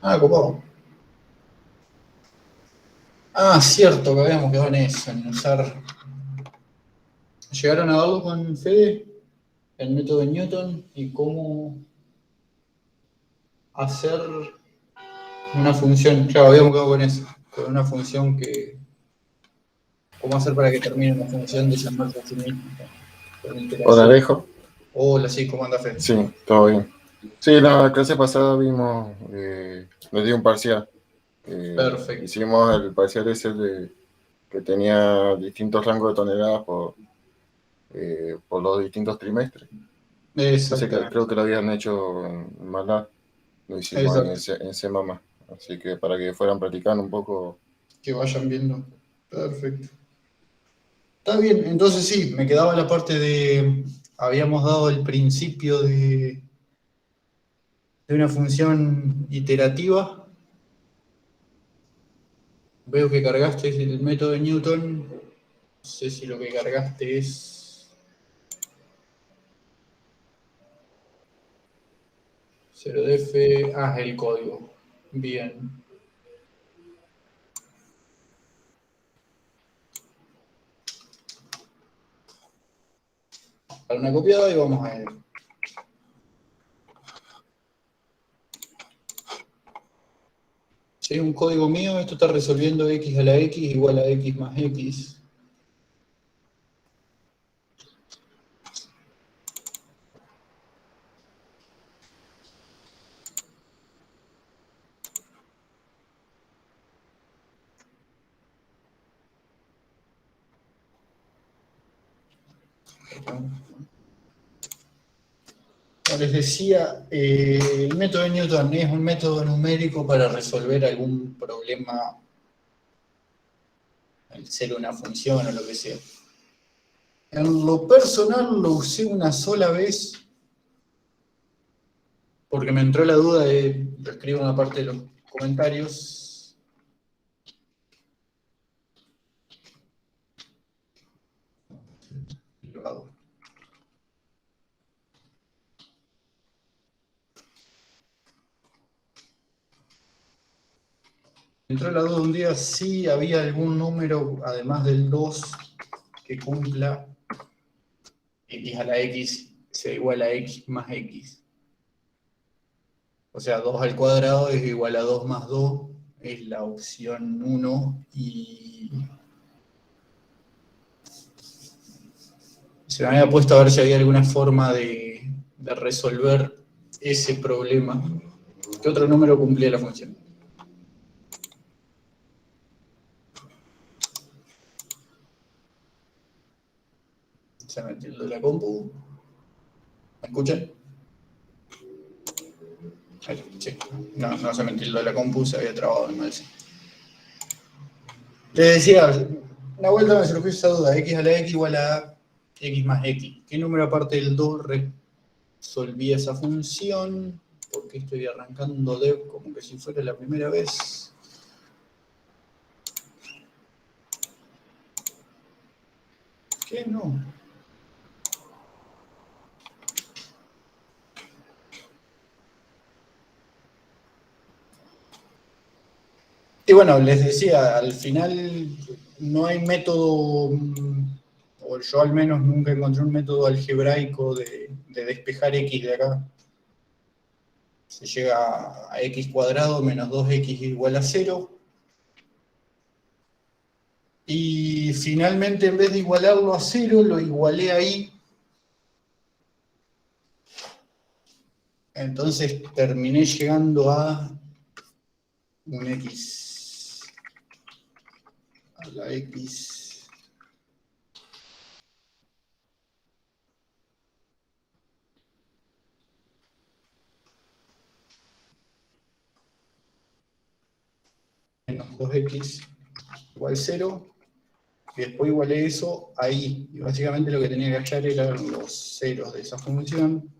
Ah, copado. Ah, cierto, que habíamos quedado en eso, en usar. ¿Llegaron a verlo con Fede? El método de Newton y cómo hacer una función. Claro, habíamos quedado con eso. Con una función que. ¿Cómo hacer para que termine una función de llamarse a sí misma? Con Hola iteración. Alejo, Hola, sí, ¿cómo anda Fede? sí, todo bien. Sí, la clase pasada vimos, nos dio un parcial. Perfecto. Hicimos el parcial ese de que tenía distintos rangos de toneladas por los distintos trimestres. Ese que, Exactamente. creo que lo habían hecho en MATLAB, lo hicimos ahí Exacto. en C++. Así que para que fueran practicando un poco. Que vayan viendo. Perfecto. Está bien, entonces sí, me quedaba la parte de. Habíamos dado el principio de una función iterativa. Veo que cargaste el método de Newton. No sé si lo que cargaste es 0df. Ah, es el código. Bien. Para una copiada y vamos a ver. Si es un código mío, esto está resolviendo x a la x igual a x más x. Como les decía, el método de Newton es un método numérico para resolver algún problema, el ser una función o lo que sea. En lo personal lo usé una sola vez porque me entró la duda lo escribo en una parte de los comentarios. Lo hago. Me entró la duda un día si había algún número, además del 2, que cumpla x a la x sea igual a x más x. O sea, 2 al cuadrado es igual a 2 más 2, es la opción 1 y se me había puesto a ver si había alguna forma de resolver ese problema. ¿Qué otro número cumplía la función? Se me tilde la compu. ¿Me escuchan? Ahí, sí. No, no se me tildó la compu, se había trabado en mal. Les decía, una vuelta me surgió esa duda, x a la x igual a x más x. ¿Qué número aparte del 2 resolvía esa función? Porque estoy arrancando dev como que si fuera la primera vez. ¿Qué no? Y bueno, les decía, al final no hay método, o yo al menos nunca encontré un método algebraico de despejar x de acá. Se llega a x cuadrado menos 2x igual a 0. Y finalmente, en vez de igualarlo a 0, lo igualé ahí. Entonces terminé llegando a un x a la x menos 2x igual 0. Y después igualé eso ahí. Y básicamente lo que tenía que hallar eran los ceros de esa función.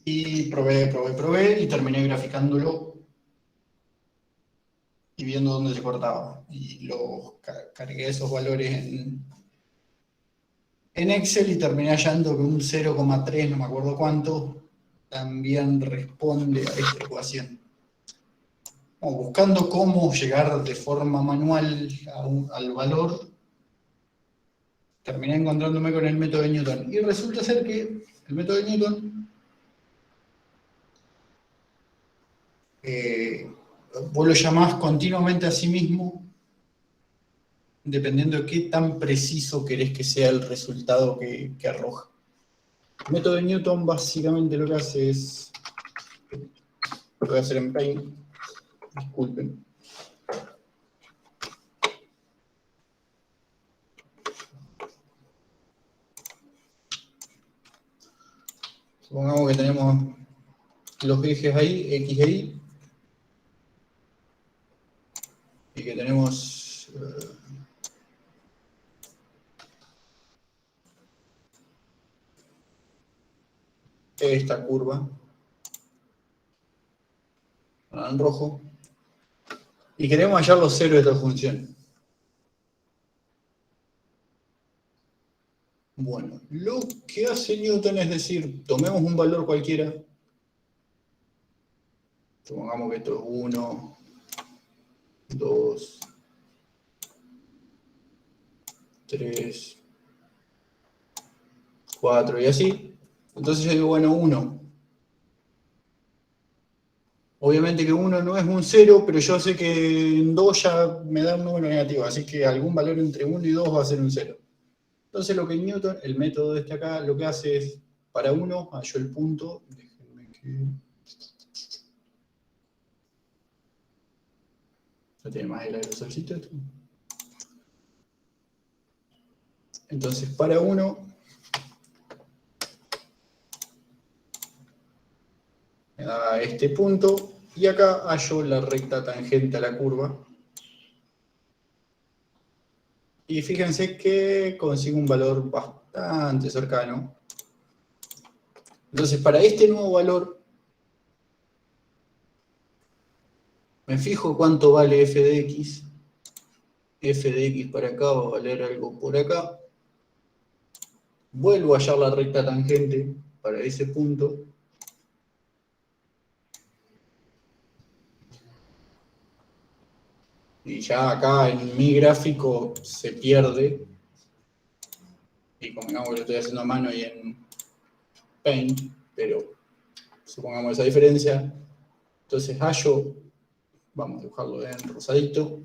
Y probé y terminé graficándolo y viendo dónde se cortaba. Y cargué esos valores en Excel y terminé hallando que un 0,3, no me acuerdo cuánto, también responde a esta ecuación. Buscando cómo llegar de forma manual al valor, terminé encontrándome con el método de Newton. Y resulta ser que el método de Newton vos lo llamás continuamente a sí mismo, dependiendo de qué tan preciso querés que sea el resultado que arroja. El método de Newton básicamente lo que hace es... Lo voy a hacer en Paint, disculpen. Supongamos que tenemos los ejes ahí, X e Y, y que tenemos esta curva en rojo, y queremos hallar los ceros de esta función. Bueno, lo que hace Newton es decir, tomemos un valor cualquiera, supongamos que esto es 1, 2, 3, 4 y así. Entonces yo digo, bueno, 1. Obviamente que 1 no es un 0, pero yo sé que en 2 ya me da un número negativo, así que algún valor entre 1 y 2 va a ser un 0. Entonces lo que Newton, el método de este acá, lo que hace es, para 1, hallo el punto, déjenme que... No tiene más el aerosolcito esto. Entonces para 1, me da este punto, y acá hallo la recta tangente a la curva. Y fíjense que consigo un valor bastante cercano. Entonces, para este nuevo valor, me fijo cuánto vale f de x. F de x para acá va a valer algo por acá. Vuelvo a hallar la recta tangente para ese punto. Y ya acá en mi gráfico se pierde. Y convengamos que lo estoy haciendo a mano y en Paint, pero supongamos esa diferencia. Entonces hallo, vamos a dibujarlo en rosadito.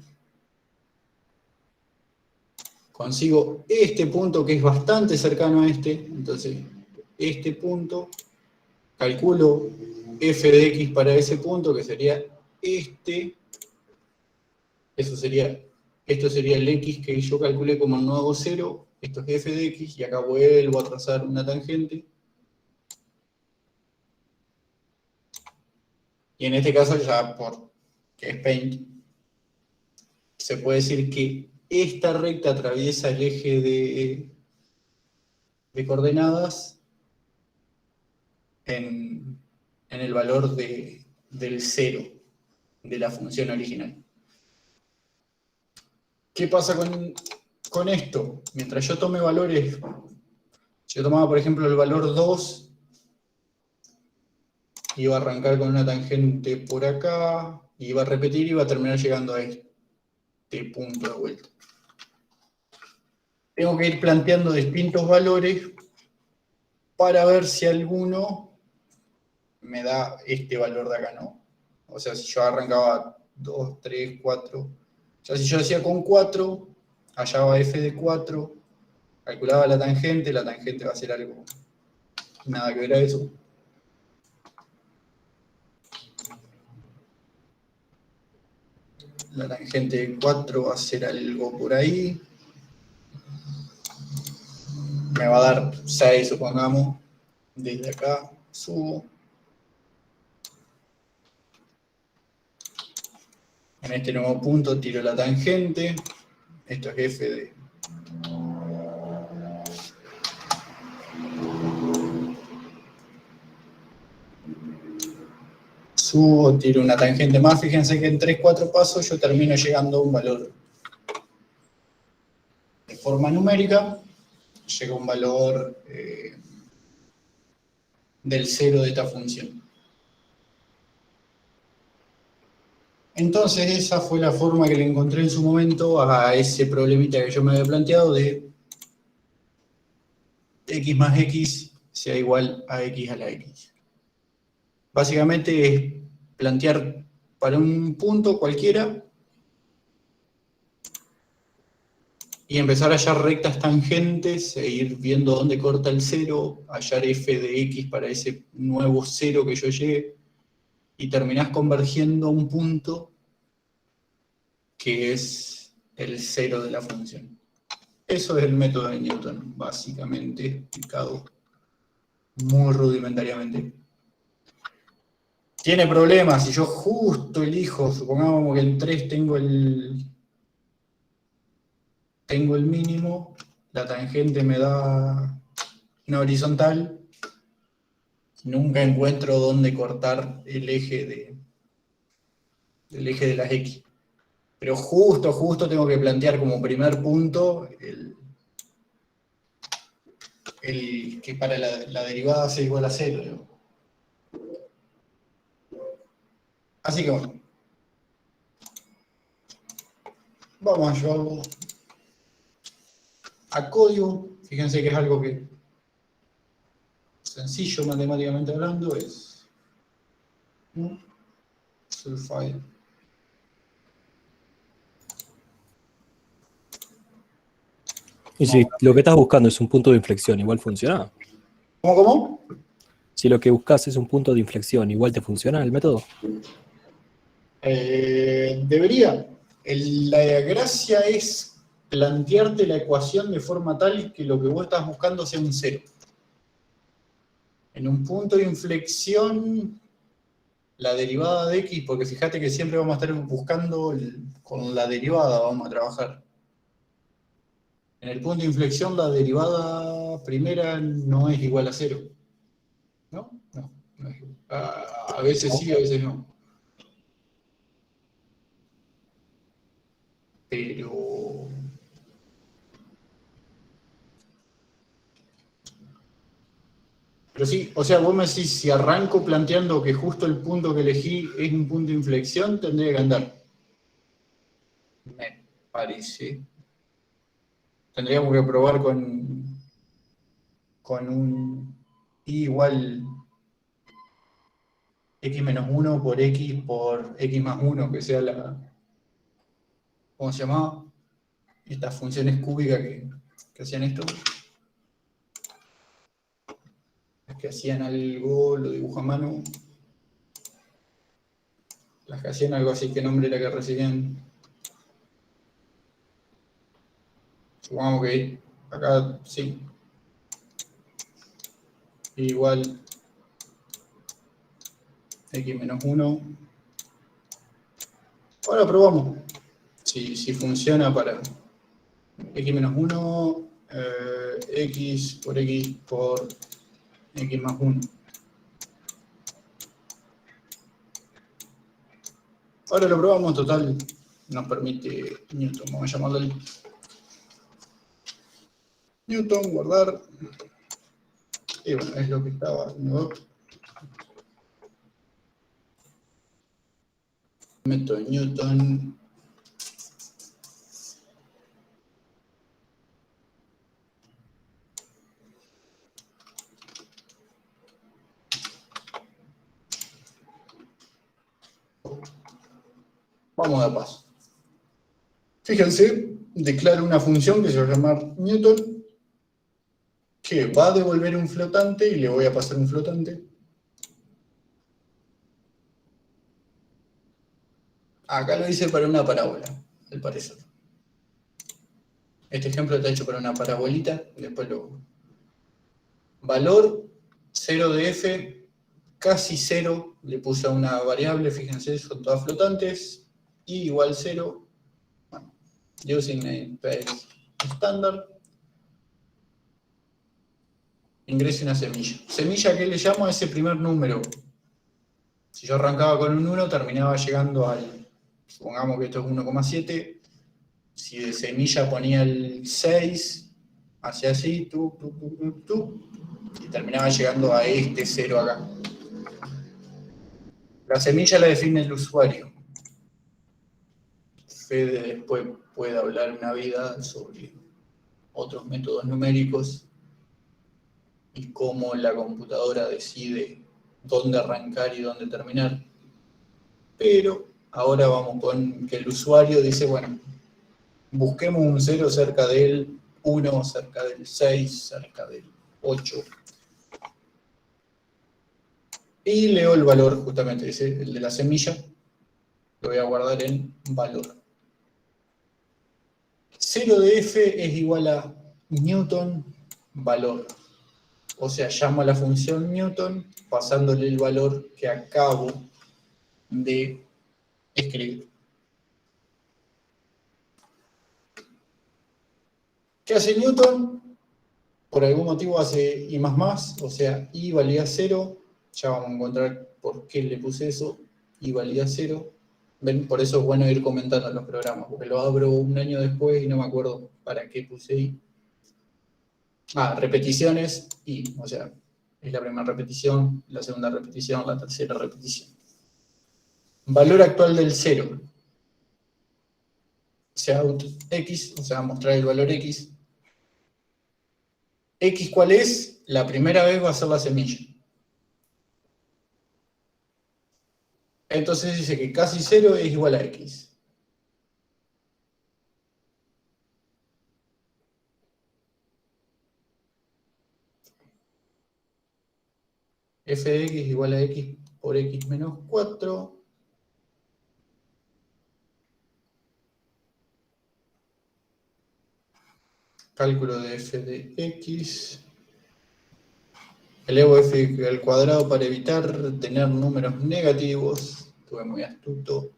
Consigo este punto que es bastante cercano a este. Entonces, este punto, calculo f de x para ese punto, que sería este. Esto sería el x que yo calculé como el nuevo 0. Esto es f de x, y acá vuelvo a trazar una tangente. Y en este caso, ya por que es Paint, se puede decir que esta recta atraviesa el eje de coordenadas en el valor del 0 de la función original. ¿Qué pasa con esto? Mientras yo tome valores, si yo tomaba por ejemplo el valor 2, iba a arrancar con una tangente por acá, iba a repetir y iba a terminar llegando a este punto de vuelta. Tengo que ir planteando distintos valores para ver si alguno me da este valor de acá, ¿no? O sea, si yo arrancaba 2, 3, 4. O sea, si yo hacía con 4, hallaba f de 4, calculaba la tangente va a ser algo, nada que ver a eso. La tangente de 4 va a ser algo por ahí. Me va a dar 6, supongamos. Desde acá subo. En este nuevo punto tiro la tangente. Esto es f de... Subo, tiro una tangente más. Fíjense que en 3, 4 pasos yo termino llegando a un valor de forma numérica. llega un valor del 0 de esta función. Entonces esa fue la forma que le encontré en su momento a ese problemita que yo me había planteado de x más x sea igual a x a la x. Básicamente es plantear para un punto cualquiera y empezar a hallar rectas tangentes e ir viendo dónde corta el 0, hallar f de x para ese nuevo 0 que yo llegue, y terminás convergiendo a un punto que es el 0 de la función. Eso es el método de Newton, básicamente explicado muy rudimentariamente. Tiene problemas, si yo justo elijo, supongamos que en 3 tengo el mínimo, la tangente me da una horizontal, nunca encuentro dónde cortar el eje de las X. Pero justo tengo que plantear como primer punto el que para la derivada sea igual a 0. ¿No? Así que bueno. Vamos a llevarlo a código. Fíjense que es algo que sencillo matemáticamente hablando, es sulfide. Y si lo que estás buscando es un punto de inflexión, igual funciona. ¿Cómo? Si lo que buscas es un punto de inflexión, igual te funciona el método. Debería. La gracia es plantearte la ecuación de forma tal que lo que vos estás buscando sea un 0. En un punto de inflexión, la derivada de x, porque fíjate que siempre vamos a estar buscando con la derivada, vamos a trabajar. En el punto de inflexión, la derivada primera no es igual a 0. ¿No? No es igual. A veces sí, a veces no. Pero sí, o sea, vos me decís, si arranco planteando que justo el punto que elegí es un punto de inflexión, tendría que andar. Me parece. Tendríamos que probar con un i igual x menos 1 por x más 1, que sea la... ¿Cómo se llamaba? Estas funciones cúbicas que hacían esto. Las que hacían algo, lo dibujo a mano. Las que hacían algo así, ¿qué nombre era que recibían? Supongamos que acá sí. Igual x menos 1. Ahora probamos. Si funciona para x menos 1, x por x más 1. Ahora lo probamos, total, nos permite Newton. Vamos a llamarlo Newton, guardar. Y bueno, es lo que estaba. ¿No? Método Newton. Vamos a paso. Fíjense, declaro una función que se va a llamar Newton, que va a devolver un flotante y le voy a pasar un flotante. Acá lo hice para una parábola, al parecer. Este ejemplo está hecho para una parabolita, después lo... Valor 0 de f, casi 0, le puse a una variable, fíjense, son todas flotantes, y igual 0, bueno, using a base estándar. Ingrese una semilla. ¿Semilla qué le llamo a ese primer número? Si yo arrancaba con un 1, terminaba llegando al... Supongamos que esto es 1,7. Si de semilla ponía el 6, hacía así, y terminaba llegando a este 0 acá. La semilla la define el usuario. Fede después puede hablar una vida sobre otros métodos numéricos y cómo la computadora decide dónde arrancar y dónde terminar. Pero ahora vamos con que el usuario dice, bueno, busquemos un 0 cerca del 1, cerca del 6, cerca del 8. Y leo el valor, justamente, dice el de la semilla, lo voy a guardar en valor. 0 de f es igual a Newton valor. O sea, llamo a la función Newton pasándole el valor que acabo de escribir. ¿Qué hace Newton? Por algún motivo hace I++, o sea, I valía 0. Ya vamos a encontrar por qué le puse eso. I valía 0. ¿Ven? Por eso es bueno ir comentando los programas, porque lo abro un año después y no me acuerdo para qué puse I. Repeticiones, I, o sea, es la primera repetición, la segunda repetición, la tercera repetición. Valor actual del 0. Out X, o sea, mostrar el valor X. X, ¿cuál es? La primera vez va a ser la semilla. Entonces dice que casi 0 es igual a X. F de X igual a X por X menos 4. Cálculo de F de X. Elevo F al cuadrado para evitar tener números negativos. Estuve muy astuto.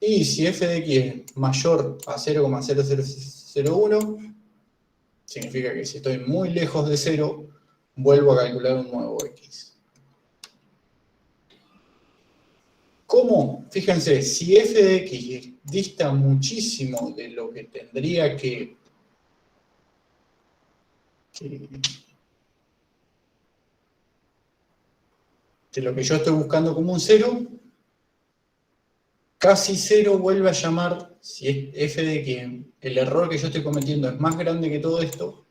Y si F de X es mayor a 0,0001, significa que si estoy muy lejos de 0, vuelvo a calcular un nuevo X. ¿Cómo? Fíjense, si F de X dista muchísimo de lo que tendría de lo que yo estoy buscando como un 0, casi 0 vuelve a llamar, si es F de X, el error que yo estoy cometiendo es más grande que todo esto,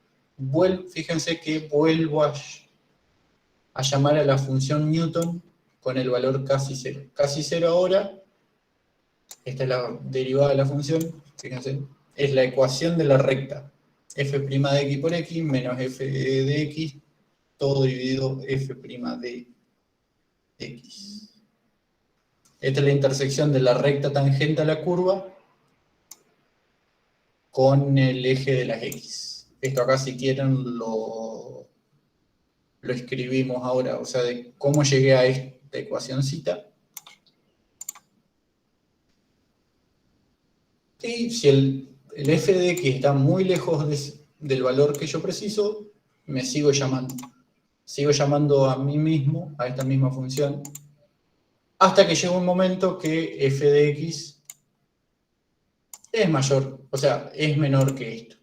fíjense que vuelvo a llamar a la función Newton con el valor casi 0. Casi 0 ahora, esta es la derivada de la función, fíjense, es la ecuación de la recta. F' de X por X menos F de X, todo dividido F' de X. Esta es la intersección de la recta tangente a la curva con el eje de las X. Esto acá, si quieren, lo escribimos ahora, o sea, de cómo llegué a esta ecuacióncita. Y si el f de x está muy lejos del valor que yo preciso, me sigo llamando. Sigo llamando a mí mismo, a esta misma función, hasta que llega un momento que f de x es mayor, o sea, es menor que esto.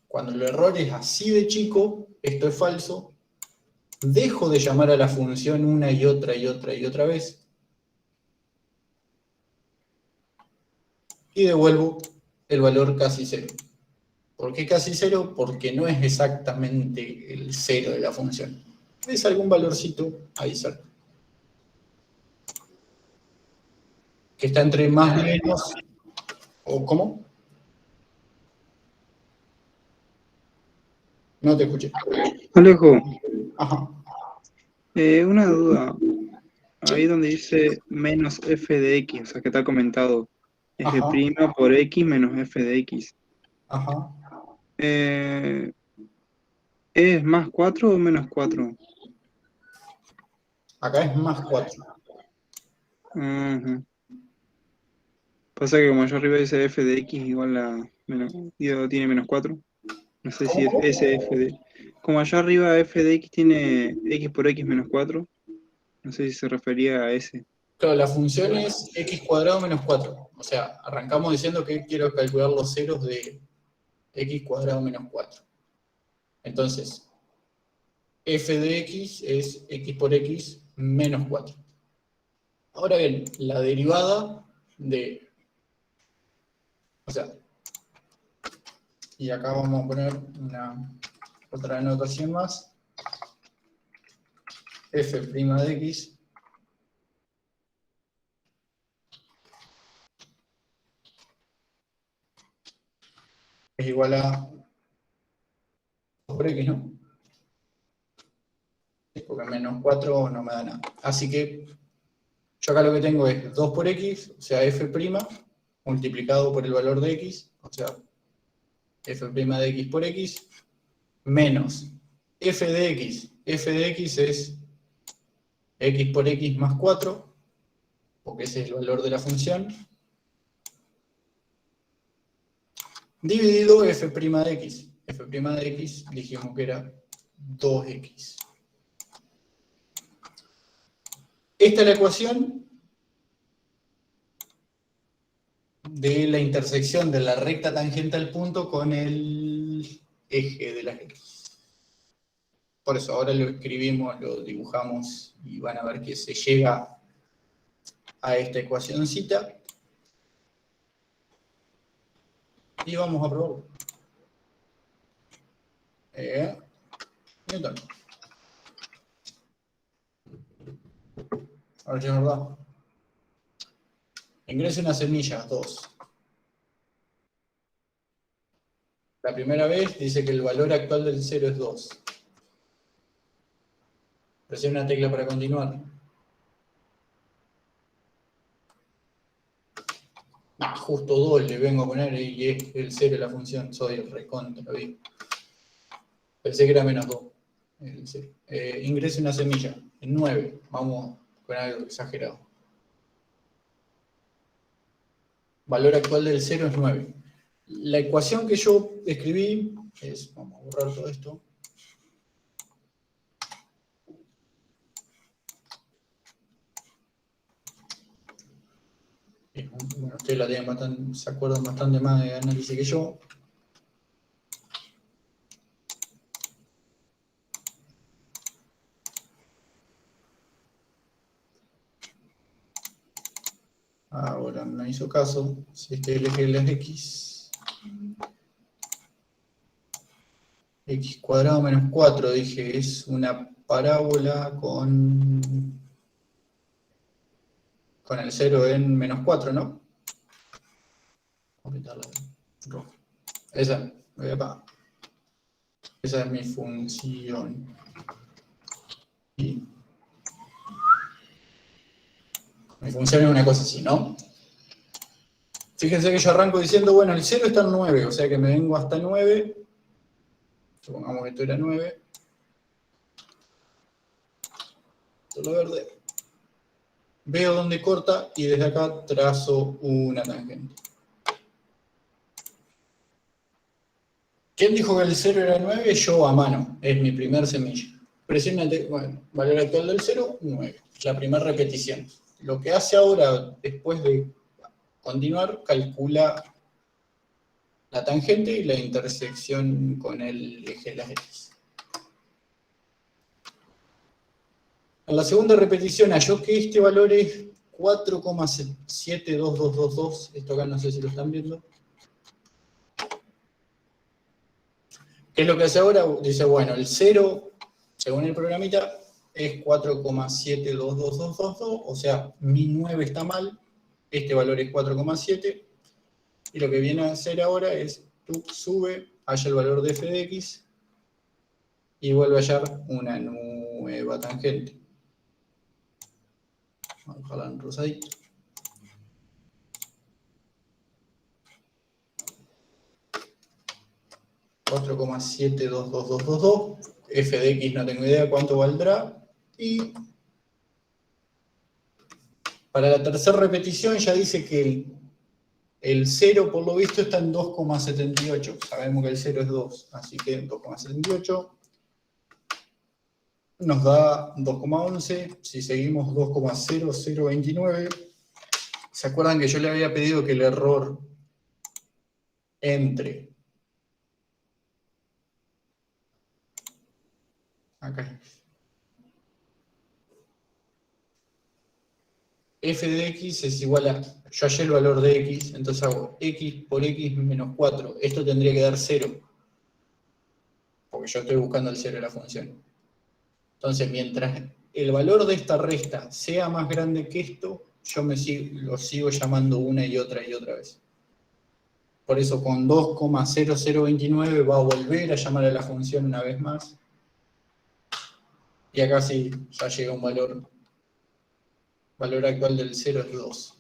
Cuando el error es así de chico, esto es falso, dejo de llamar a la función una y otra y otra y otra vez, y devuelvo el valor casi 0. ¿Por qué casi 0? Porque no es exactamente el 0 de la función. Es algún valorcito ahí cerca. Que está entre más o menos... ¿O cómo? No te escuché. Alejo, Ajá. una duda. Ahí donde dice menos f de x, o sea que está comentado f' Ajá. por x menos f de x. Ajá. ¿Es más 4 o menos 4? Acá es más 4. Ajá. Pasa que como allá arriba dice f de x igual a menos, tiene menos 4. No sé si es ¿Cómo? ese f de... Como allá arriba f de x tiene x por x menos 4. No sé si se refería a ese. Claro, la función es x cuadrado menos 4. O sea, arrancamos diciendo que quiero calcular los ceros de x cuadrado menos 4. Entonces, f de x es x por x menos 4. Ahora bien, la derivada de... O sea, y acá vamos a poner otra anotación más. F' de x es igual a 2 por x, ¿no? Porque menos 4 no me da nada. Así que yo acá lo que tengo es 2 por x, o sea, f' multiplicado por el valor de x, o sea, f' de x por x, menos f de x. F de x es x por x más 4, porque ese es el valor de la función, dividido f' de x. F' de x dijimos que era 2x. Esta es la ecuación de la intersección de la recta tangente al punto con el eje de las x. Por eso ahora lo escribimos, lo dibujamos y van a ver que se llega a esta ecuacioncita. Y vamos a probarlo. Newton. A ver si es verdad. Ingrese una semilla, 2. La primera vez dice que el valor actual del 0 es 2. Presiona una tecla para continuar. Justo 2 le vengo a poner y es el 0 de la función. Soy el recontra, ¿vi? Pensé que era menos 2. Ingrese una semilla. En 9. Vamos con algo exagerado. Valor actual del 0 es 9. La ecuación que yo escribí es, vamos a borrar todo esto. Bueno, ustedes la tienen bastante, se acuerdan bastante más de análisis que yo. Ahora no hizo caso. Si este es el eje de las x. X cuadrado menos 4, dije, es una parábola con el 0 en menos 4, ¿no? Voy a pintarla de rojo. Esa, voy acá. Esa es mi función. Y mi función es una cosa así, ¿no? Fíjense que yo arranco diciendo, bueno, el 0 está en 9, o sea que me vengo hasta 9. Supongamos que esto era 9. Esto es lo verde. Veo dónde corta y desde acá trazo una tangente. ¿Quién dijo que el 0 era 9? Yo a mano. Es mi primer semilla. Presiona el bueno, valor actual del 0, 9. La primera repetición. Lo que hace ahora, después de continuar, calcula la tangente y la intersección con el eje de las x. En la segunda repetición halló que este valor es 4,72222. Esto acá no sé si lo están viendo. ¿Qué es lo que hace ahora? Dice, bueno, el 0, según el programita, es 4,72222, o sea, mi 9 está mal, este valor es 4,7, y lo que viene a hacer ahora es, tú sube, halla el valor de f de x, y vuelve a hallar una nueva tangente. Vamos a dejarla en rosadito. $4,72222, f de x no tengo idea cuánto valdrá, y para la tercera repetición ya dice que el 0 por lo visto está en 2,78, sabemos que el 0 es 2, así que 2,78 nos da 2,11, si seguimos 2,0029, ¿se acuerdan que yo le había pedido que el error entre Acá es. F de x es igual a, yo hallé el valor de x, entonces hago x por x menos 4. Esto tendría que dar 0, porque yo estoy buscando el 0 de la función. Entonces, mientras el valor de esta resta sea más grande que esto, yo lo sigo llamando una y otra vez. Por eso con 2,0029 va a volver a llamar a la función una vez más. Y acá sí, ya llega un valor actual del 0 es 2.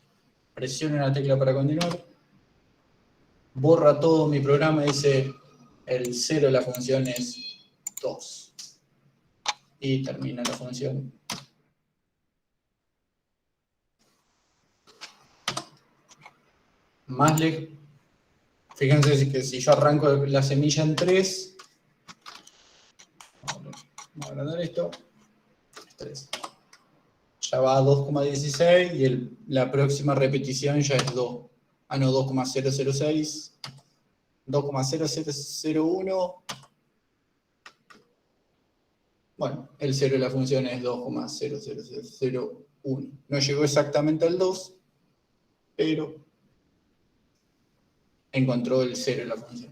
Presiono la tecla para continuar. Borra todo mi programa y dice el 0 de la función es 2. Y termina la función. Más lejos. Fíjense que si yo arranco la semilla en 3, vamos a agrandar esto, 3. Ya va a 2,16 y la próxima repetición ya es 2. Ah, no, 2,006, 2,0001. Bueno, el 0 de la función es 2,00001. No llegó exactamente al 2, pero encontró el 0 de la función.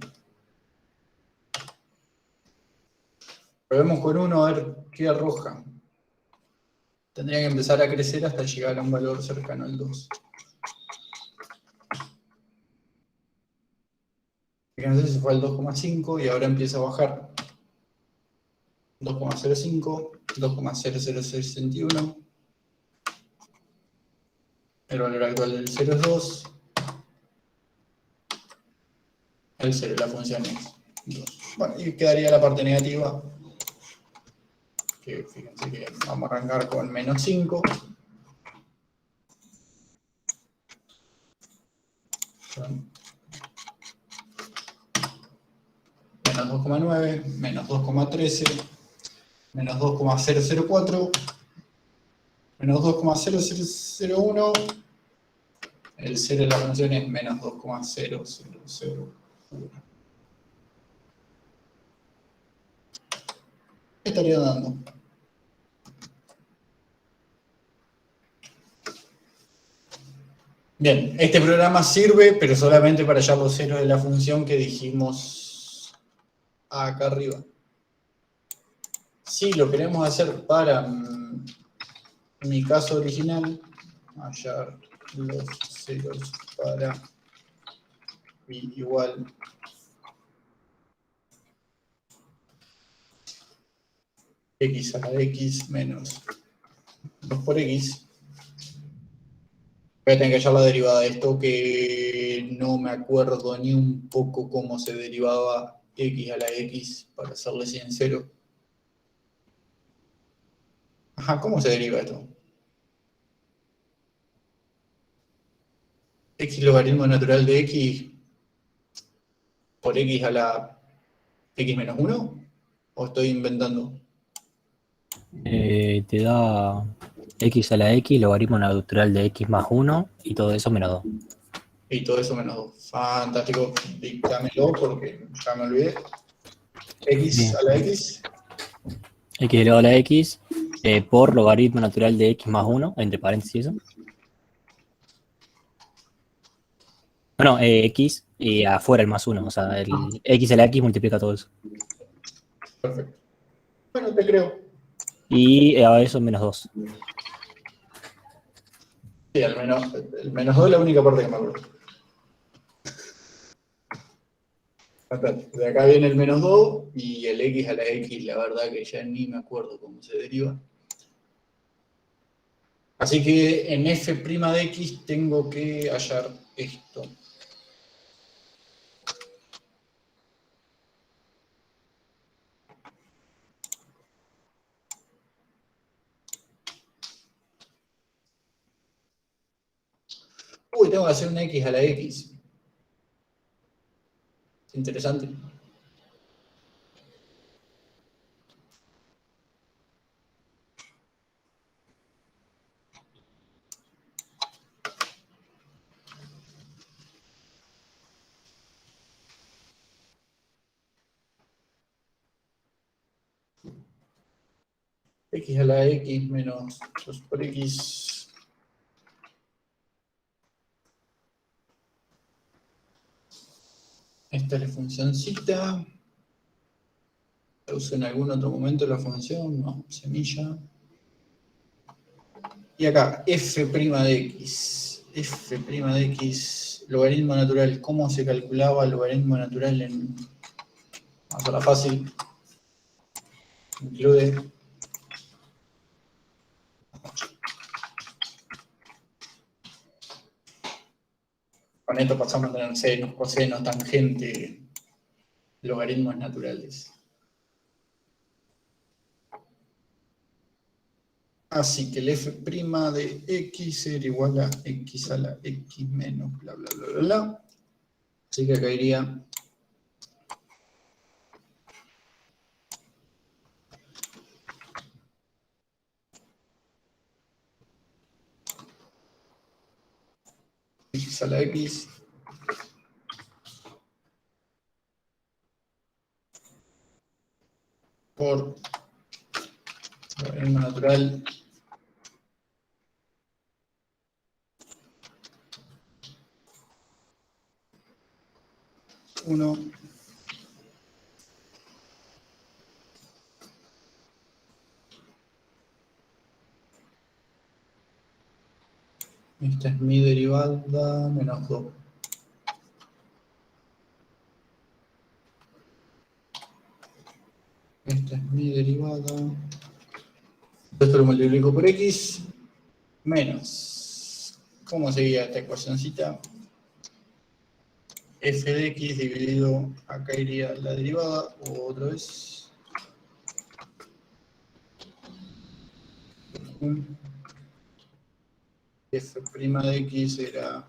Probemos con 1 a ver qué arroja. Tendría que empezar a crecer hasta llegar a un valor cercano al 2. Fíjense, se fue al 2,5 y ahora empieza a bajar. 2,05, 2,0061. El valor actual del 0 es 2. El 0 de la función es 2. Bueno, y quedaría la parte negativa. Que fíjense que vamos a arrancar con menos 5. Menos 2,9, menos 2,13, menos 2,004, menos 2,0001. El 0 de la función es menos 2,0001. ¿Qué estaría dando? Bien, este programa sirve, pero solamente para hallar los ceros de la función que dijimos acá arriba. Si lo queremos hacer para mi caso original, hallar los ceros para mi igual x a la x menos 2 por x. Voy a tener que hallar la derivada de esto, que no me acuerdo ni un poco cómo se derivaba x a la x, para serle sincero. Ajá, ¿cómo se deriva esto? X logaritmo natural de x por x a la x menos 1, ¿o estoy inventando? Te da x a la x, logaritmo natural de x más 1 y todo eso menos 2. Y todo eso menos 2. Fantástico, díctamelo porque ya me olvidé. X Bien. a la x. X elevado a la x por logaritmo natural de x más 1, entre paréntesis eso. Bueno, x y afuera el más 1, o sea, el x a la x multiplica todo eso. Perfecto. Bueno, te creo. Y a eso menos 2. Sí, al menos, el menos 2 es la única parte que me acuerdo. De acá viene el menos 2 y el x a la x, la verdad que ya ni me acuerdo cómo se deriva. Así que en f' de x tengo que hallar esto. Uy, tengo que hacer un x a la x. Interesante. X a la X menos 2 por X. Esta es la funcióncita. ¿La uso en algún otro momento la función? No, semilla. Y acá, f' de x. F' de x, logaritmo natural. ¿Cómo se calculaba el logaritmo natural en... Vamos a hacerla fácil. Incluye... Con esto pasamos a tener senos, cosenos, tangente, logaritmos naturales. Así que el f' de x era igual a x a la x menos bla bla bla bla bla. Así que acá iría x a la x por logaritmo natural uno esta es mi derivada menos 2. Esta es mi derivada. Esto lo multiplico por x menos. ¿Cómo seguía esta ecuacióncita? F de x dividido, acá iría la derivada, otra vez. F' de x era...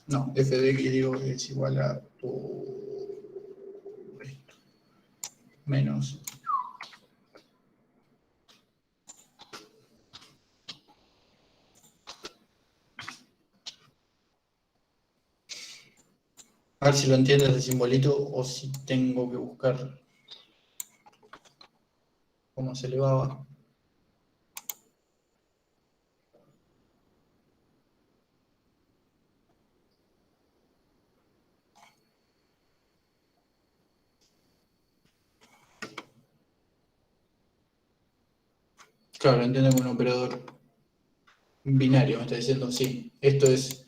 No, f de x digo es igual a todo esto. Menos. A ver si lo entiendes el simbolito o si tengo que buscar cómo se elevaba. Claro, lo entiendo como un operador binario, me está diciendo, sí, esto es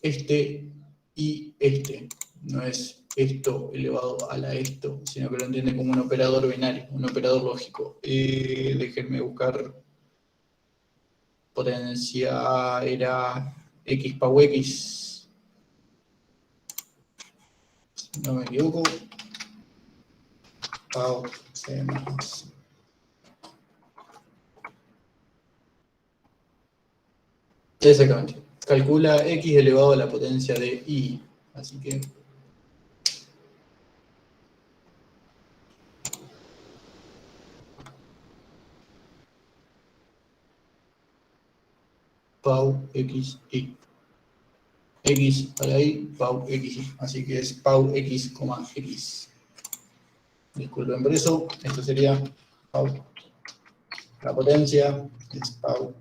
este y este. No es esto elevado a la esto, sino que lo entiende como un operador binario, un operador lógico. Déjenme buscar potencia, era x pau x, si no me equivoco. Pau c más. Exactamente. Calcula x elevado a la potencia de i. Así que pau x i. X para i, pau x i. Así que es pau x, x. Disculpen por eso. Esto sería pau. La potencia es pau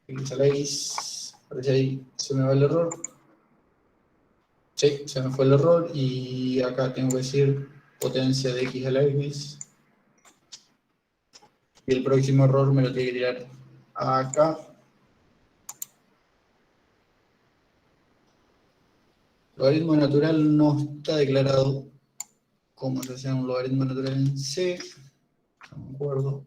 x a la x. Parece ahí se me va el error. Sí, se me fue el error. Y acá tengo que decir potencia de x a la x. Y el próximo error me lo tiene que tirar acá. Logaritmo natural no está declarado. ¿Cómo se hace un logaritmo natural en C? No me acuerdo.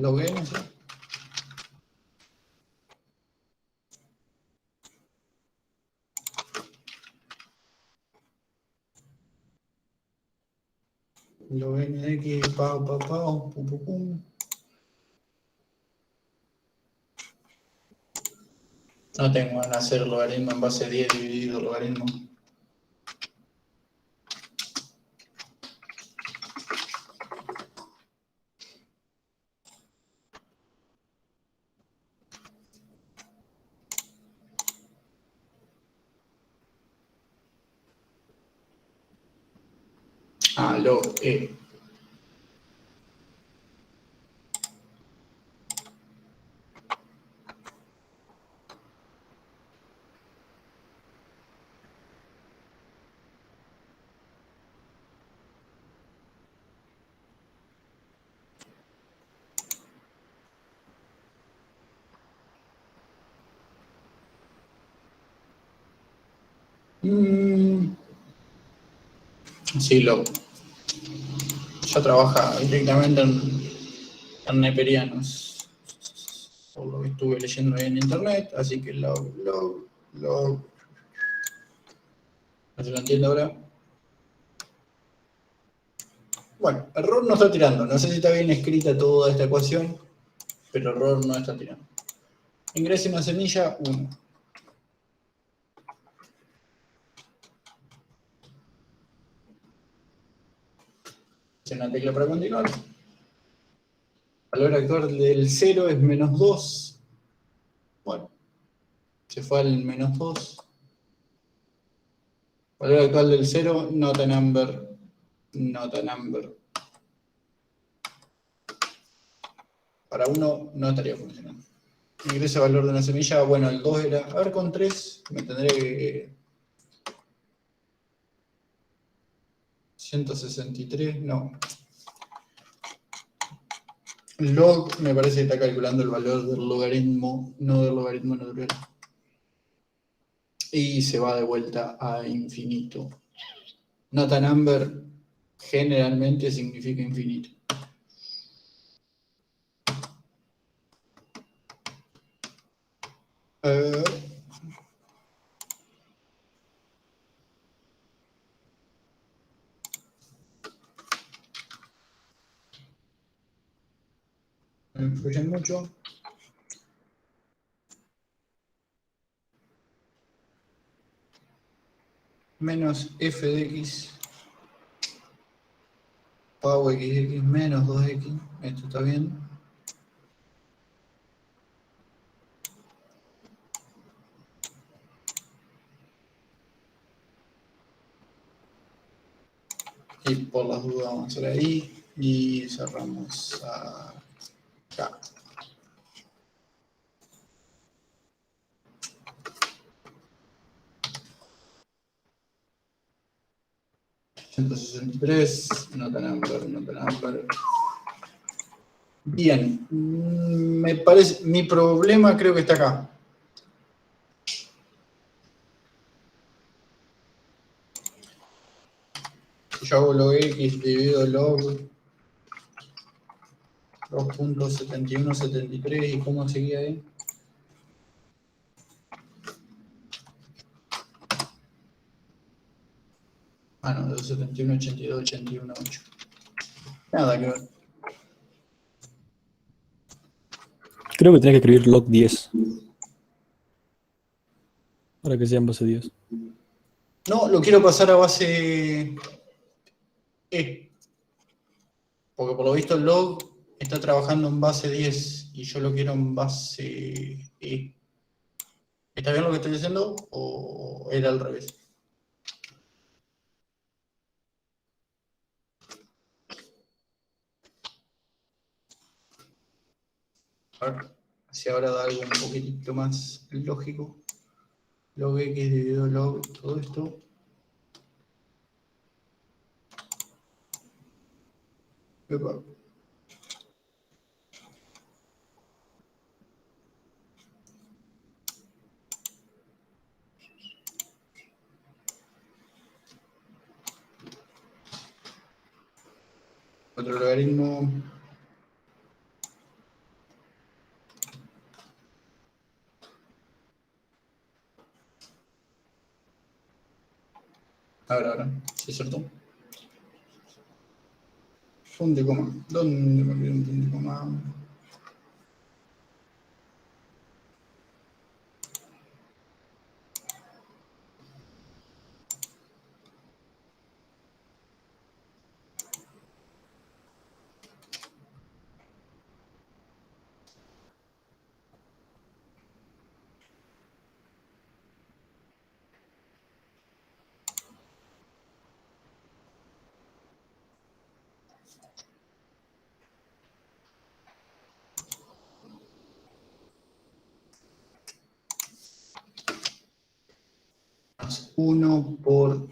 Log n, ¿sí? Log n de x, pau, pum, pum, pum. No tengo ganas de hacer logaritmo en base a 10 dividido logaritmo. log E. Sí, log. Ya trabaja directamente en neperianos, por lo que estuve leyendo en internet, así que log. ¿No se lo entiende ahora? Bueno, error no está tirando. No sé si está bien escrita toda esta ecuación, pero error no está tirando. Ingrese una semilla, 1. Es una tecla para continuar. Valor actual del 0 es -2. Bueno, se fue al -2. Valor actual del 0, not a number. Para 1 no estaría funcionando. Ingresa valor de una semilla, bueno, el 2 era, a ver, con 3 me tendré que... 163, no. Log me parece que está calculando el valor del logaritmo, no del logaritmo natural. Y se va de vuelta a infinito. Not a number generalmente significa infinito. Me influyen mucho. Menos f de x, pau xx menos 2x. Esto está bien. Y por las dudas vamos a hacer ahí. Y cerramos acá. $163, not a number. Bien, me parece, mi problema creo que está acá. Si yo hago log x dividido log 2.7173, ¿y cómo seguía ahí? Ah, no, 271, 82, 81, 8. Nada que ver. Creo que tenés que escribir log 10 para que sea en base 10. No, lo quiero pasar a base E. Porque por lo visto el log está trabajando en base 10 y yo lo quiero en base E. ¿Está bien lo que estoy diciendo o era al revés? A ver si ahora da algo un poquitito más lógico. Log x dividido log todo esto. Epa. Otro logaritmo. Ahora, ¿sí es cierto? Punto y coma. ¿Dónde me olvidé un punto y coma? 1 por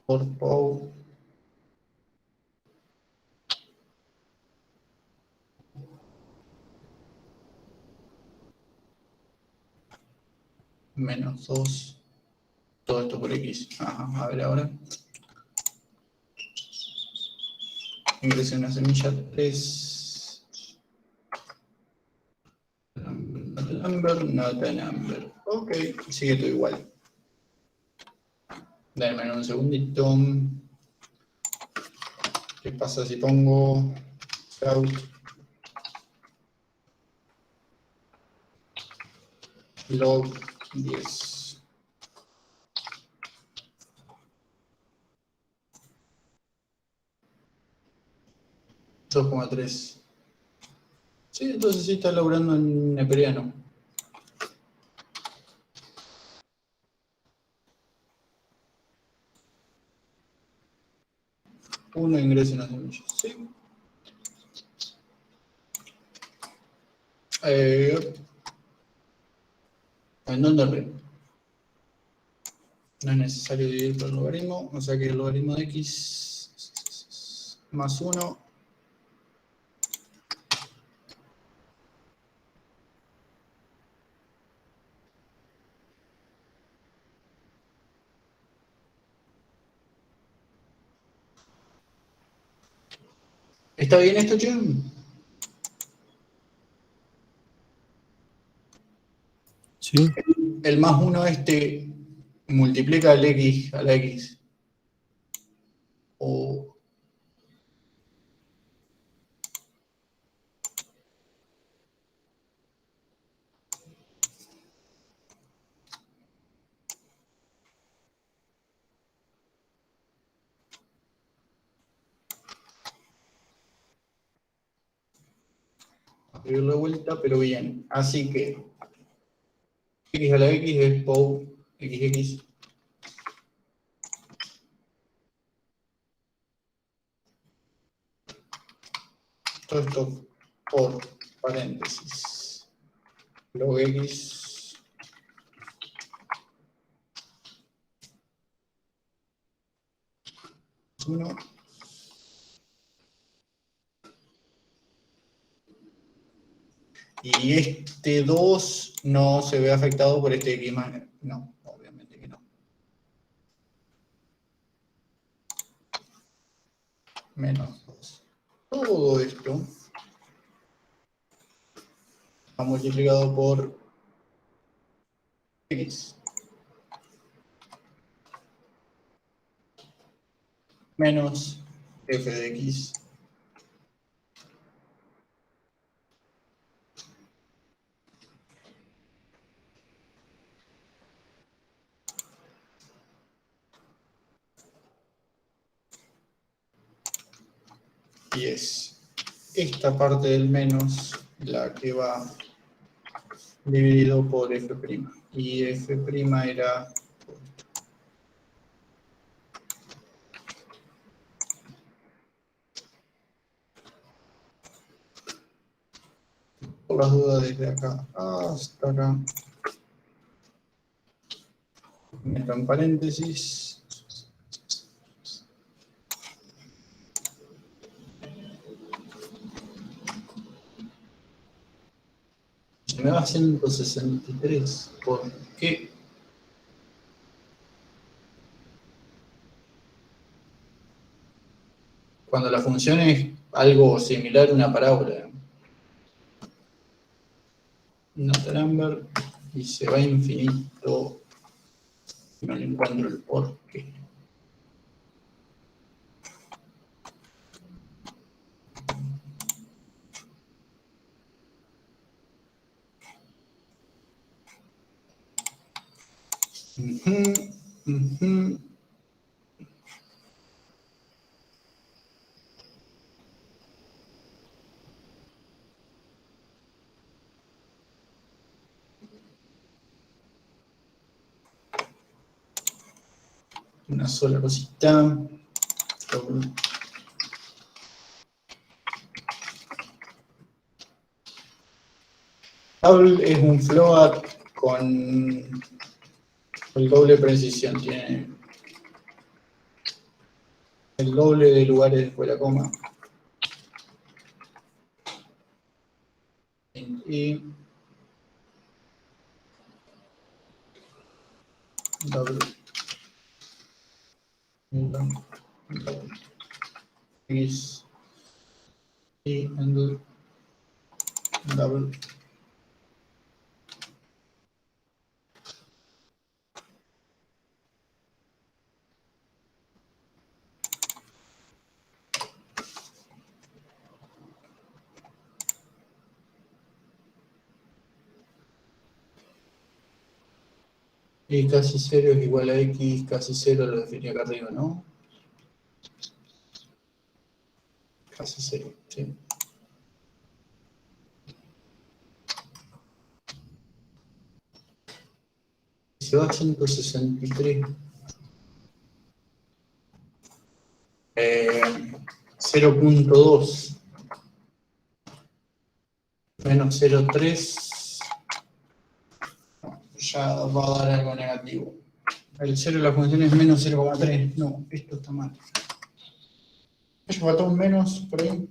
POW menos 2, todo esto por X. Ajá, a ver ahora. Ingresé una semilla 3. Not a number. Ok, sigue todo igual. Dame un segundito. ¿Qué pasa si pongo out? Log 10. $2,3. Sí, entonces sí está laburando en neperiano. Uno ingresa en las semillas. Sí. ¿En dónde arriba? No es necesario dividir por el logaritmo, o sea que el logaritmo de x más 1 ¿Está bien esto, Jim? Sí. El más 1 multiplica el x a la x. O escribirlo de vuelta, pero bien. Así que x a la x es POW xx. Todo esto por paréntesis. Log x 1. Y este 2 no se ve afectado por este x más. No, obviamente que no. Menos 2. Todo esto está multiplicado por x menos f de x y es esta parte del menos la que va dividido por f'. Y f' era por las dudas desde acá hasta acá. Meto en paréntesis. Se me va a 163. ¿Por qué? Cuando la función es algo similar a una parábola. Not a number. Y se va a infinito. No le encuentro el por qué. Una sola cosita. Double es un float con el doble precisión, tiene el doble de lugares después de la coma. Y double. X y handle double. Y casi cero es igual a X, casi cero lo definí acá arriba, ¿no? Casi cero, sí. Se va a 163. 0.2 menos 0.3 ya va a dar algo negativo. El 0 de la función es menos 0,3. No, esto está mal. ¿Me faltó un menos por ahí?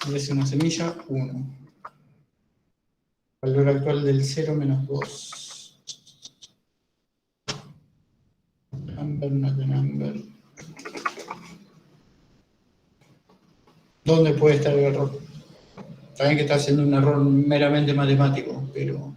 Aparece una semilla, 1. Valor actual del 0 menos 2. Number, not a number. ¿Dónde puede estar el error? Saben que está haciendo un error meramente matemático, pero...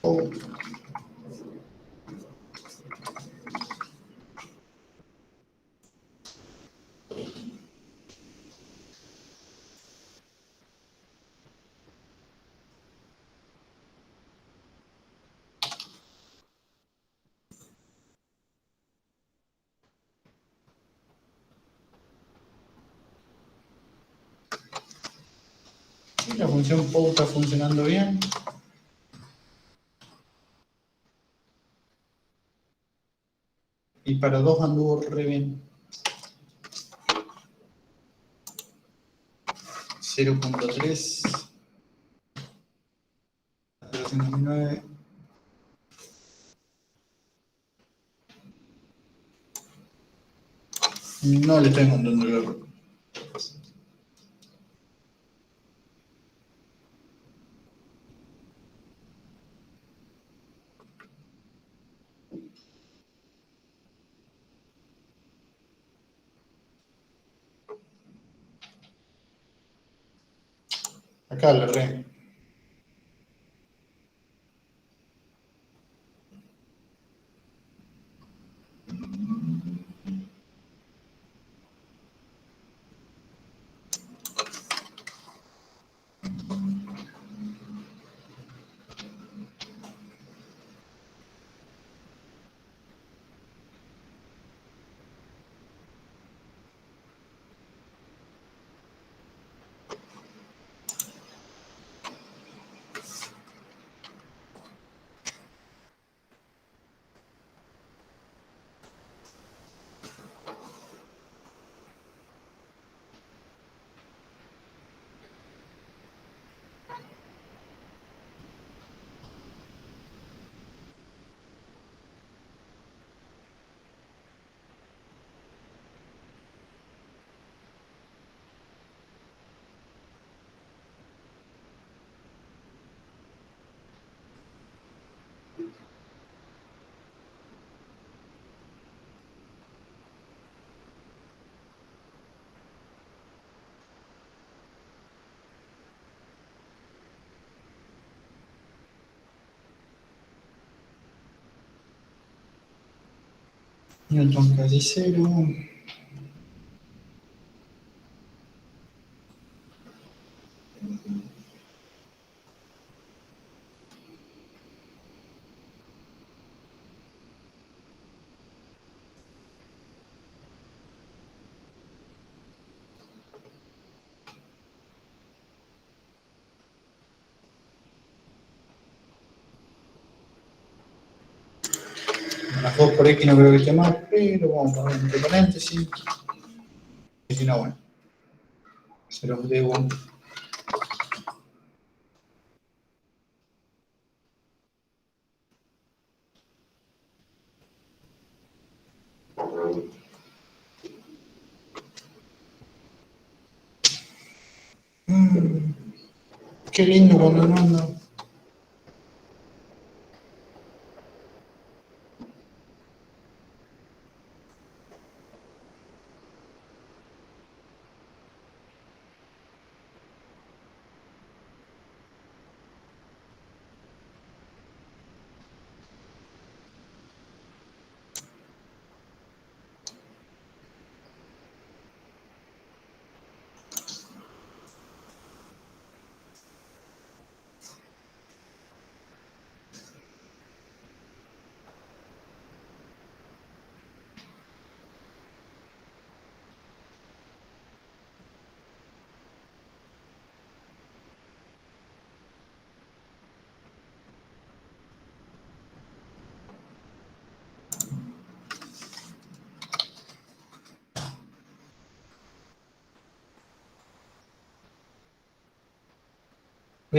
Oh. Sí, la función POW está funcionando bien. Y para 2 anduvo re bien. 0.3. 0.9. No le estoy encontrando el error. Acá le erré. Newton casi cero. Más 2 por X no creo que esté mal, pero vamos a poner entre paréntesis. Y si no, bueno, se los debo. Qué lindo cuando no anda.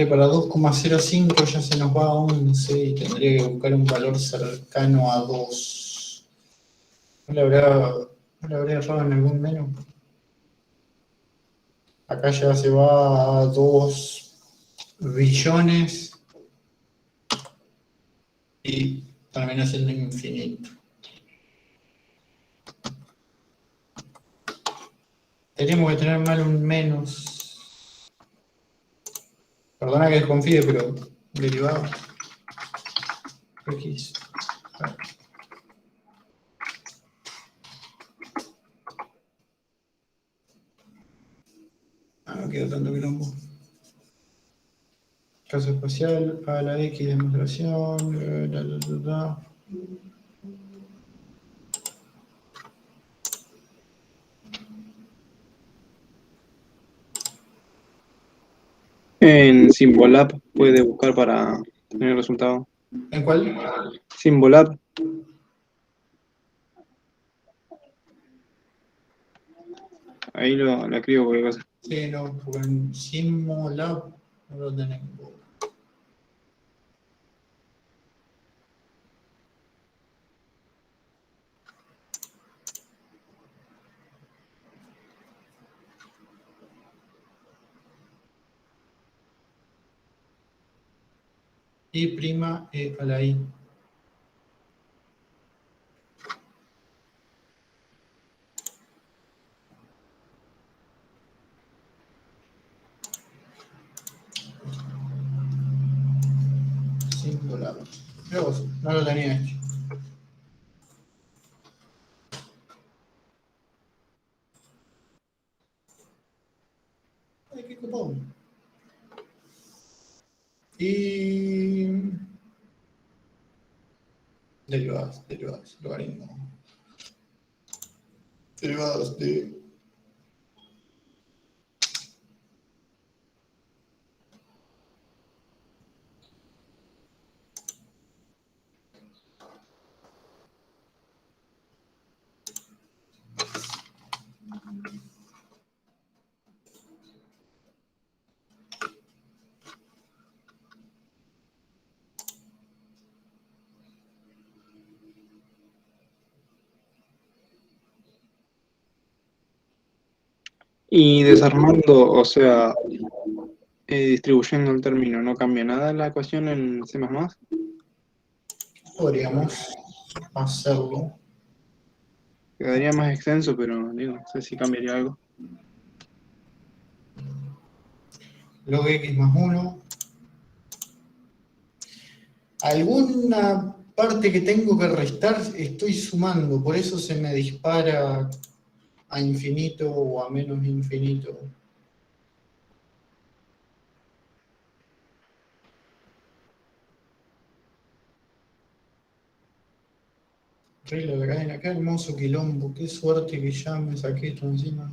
Para 2,05 ya se nos va a 11 y tendría que buscar un valor cercano a 2. ¿No le habrá errado en algún menú? Acá ya se va a 2 billones y termina siendo infinito. Tenemos que tener mal un menos. Perdona que desconfíe, pero derivado. X. No queda tanto quilombo. Caso espacial, a la X demostración, En Symbolab puede buscar para tener el resultado. ¿En cuál? Symbolab. Ahí lo escribo cualquier cosa. Sí, no, porque en Simulab no lo tenemos. Y prima a la I. Simulab. Mirá vos, no lo tenía hecho. Ay, qué copón. Y derivadas, logaritmo. Derivadas de Y desarmando, o sea, distribuyendo el término, ¿no cambia nada la ecuación en C++? podríamos hacerlo. Quedaría más extenso, pero digo, no sé si cambiaría algo. Log X más 1. Alguna parte que tengo que restar estoy sumando, por eso se me dispara a infinito o a menos infinito. Regla de la cadena, qué hermoso quilombo, qué suerte que ya me saqué esto encima.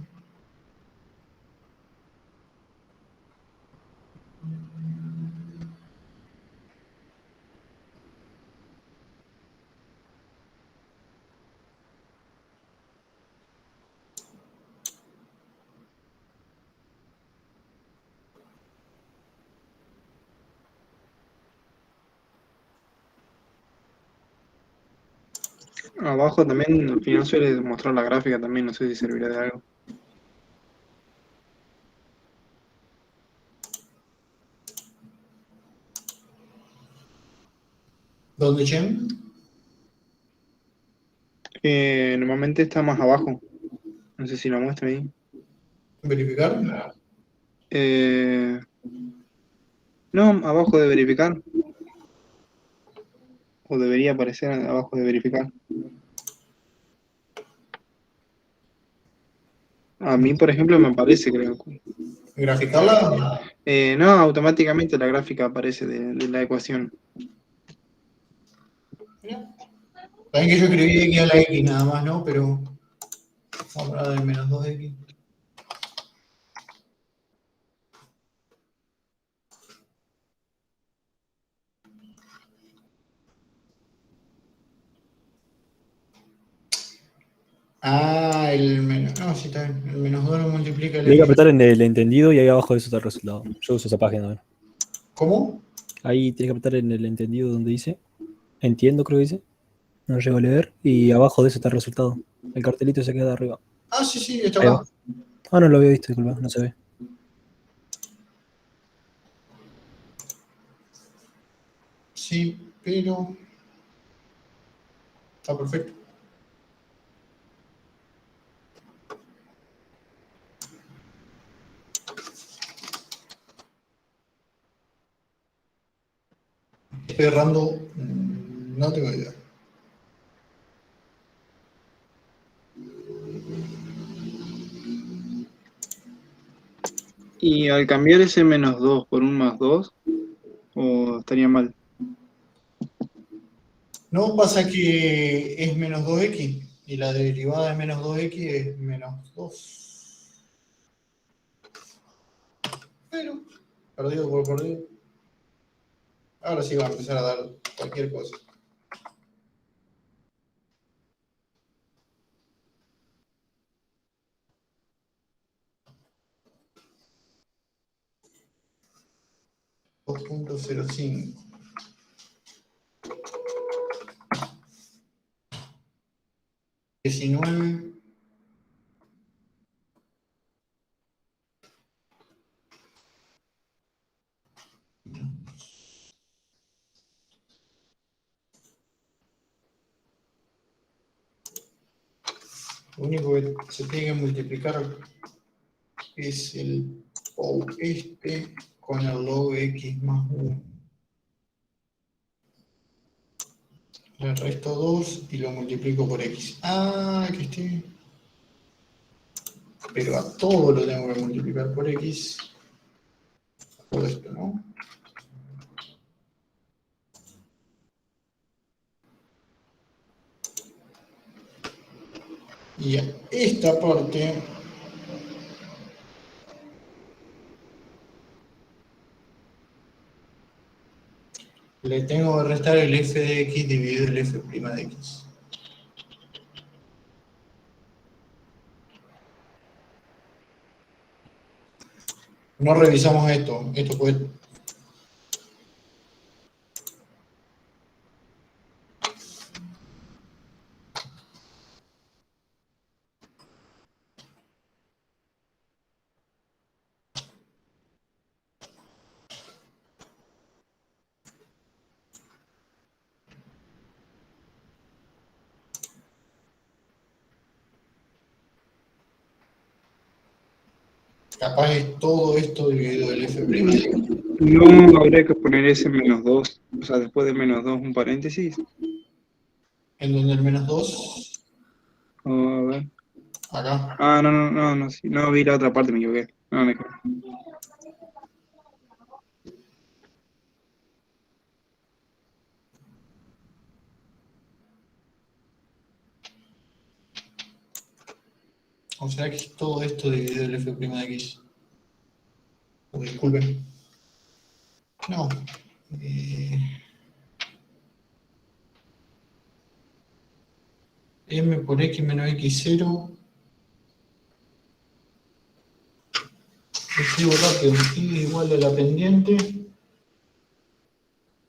Abajo también al final suele mostrar la gráfica también, no sé si servirá de algo. ¿Dónde, Chen? Normalmente está más abajo. No sé si lo muestra ahí. ¿Verificar? Eh, no, abajo de verificar. O debería aparecer abajo de verificar. A mí, por ejemplo, me aparece, creo. ¿Graficarla? No, automáticamente la gráfica aparece de la ecuación. Saben que yo escribí X a la X nada más, ¿no? Pero vamos a hablar de menos 2X. Ah, el menos. No, sí, está bien. El menos 2 lo multiplica el Le hay que X. apretar en el entendido y ahí abajo de eso está el resultado. Yo uso esa página. A ver. ¿Cómo? Ahí tienes que apretar en el entendido donde dice. Entiendo, creo que dice. No llego a leer. Y abajo de eso está el resultado. El cartelito se queda arriba. Ah, sí, sí, está Ahí acá. va. Ah, no lo había visto, disculpa, no se ve. Sí, pero. Está perfecto. Estoy errando. No tengo idea. Y al cambiar ese menos 2 por un más 2, o estaría mal. No, pasa que es menos 2X. Y la derivada de menos 2X es menos 2. Pero, perdido por perdido. Ahora sí va a empezar a dar cualquier cosa. Dos punto cero cinco. $19. Lo único que se tiene que multiplicar es el POU este con el log X más 1. Le resto 2 y lo multiplico por X. Ah, que esté. Pero a todo lo tengo que multiplicar por X. Todo esto, ¿no? Y a esta parte le tengo que restar el f de x dividido el f' de x. No revisamos esto. Esto puede. Capaz es todo esto dividido el f'. No habría que poner ese menos 2. O sea, después de menos 2 un paréntesis. En donde el menos 2, A ver. acá. Ah, no, sí, no vi la otra parte, me equivoqué. No, me equivoqué. O será que es todo esto dividido el f' de x. Disculpen. No. M por x menos x0. Escribo rápido. Y es igual a la pendiente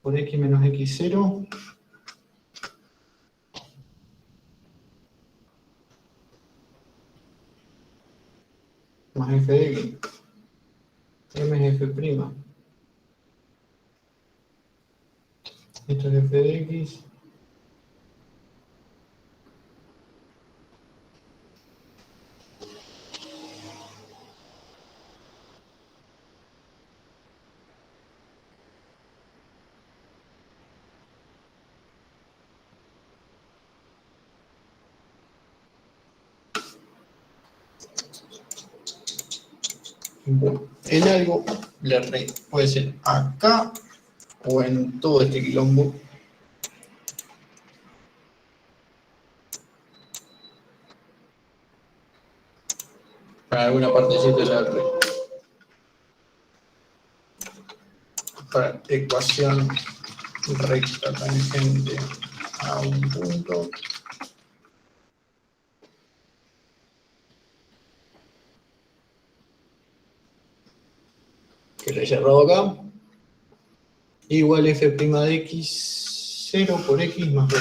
por x menos x0 más f de x. M es f'. Esto es f de x. Bueno, el algo puede ser acá o en todo este quilombo. Para alguna partecita de la red. Para ecuación recta tangente a un punto. Que le he cerrado acá. Igual f' de x 0 por x más b.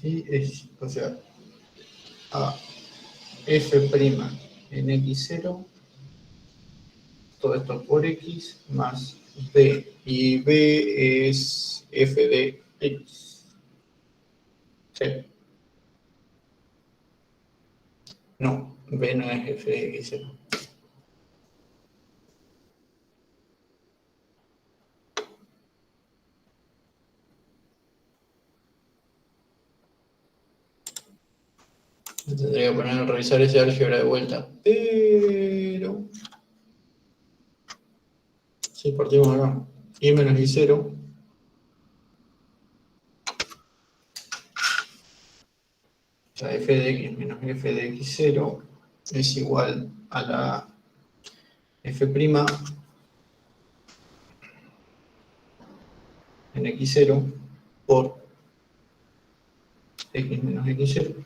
Y es, o sea, a f' en x0, todo esto por x más b. Y b es f de x. ¿Sí? No, b no es f de x0. Tendría que poner a revisar ese álgebra de vuelta, pero si partimos acá, y menos y0, o sea, f de x menos f de x0 es igual a la f' en x0 por x menos x0.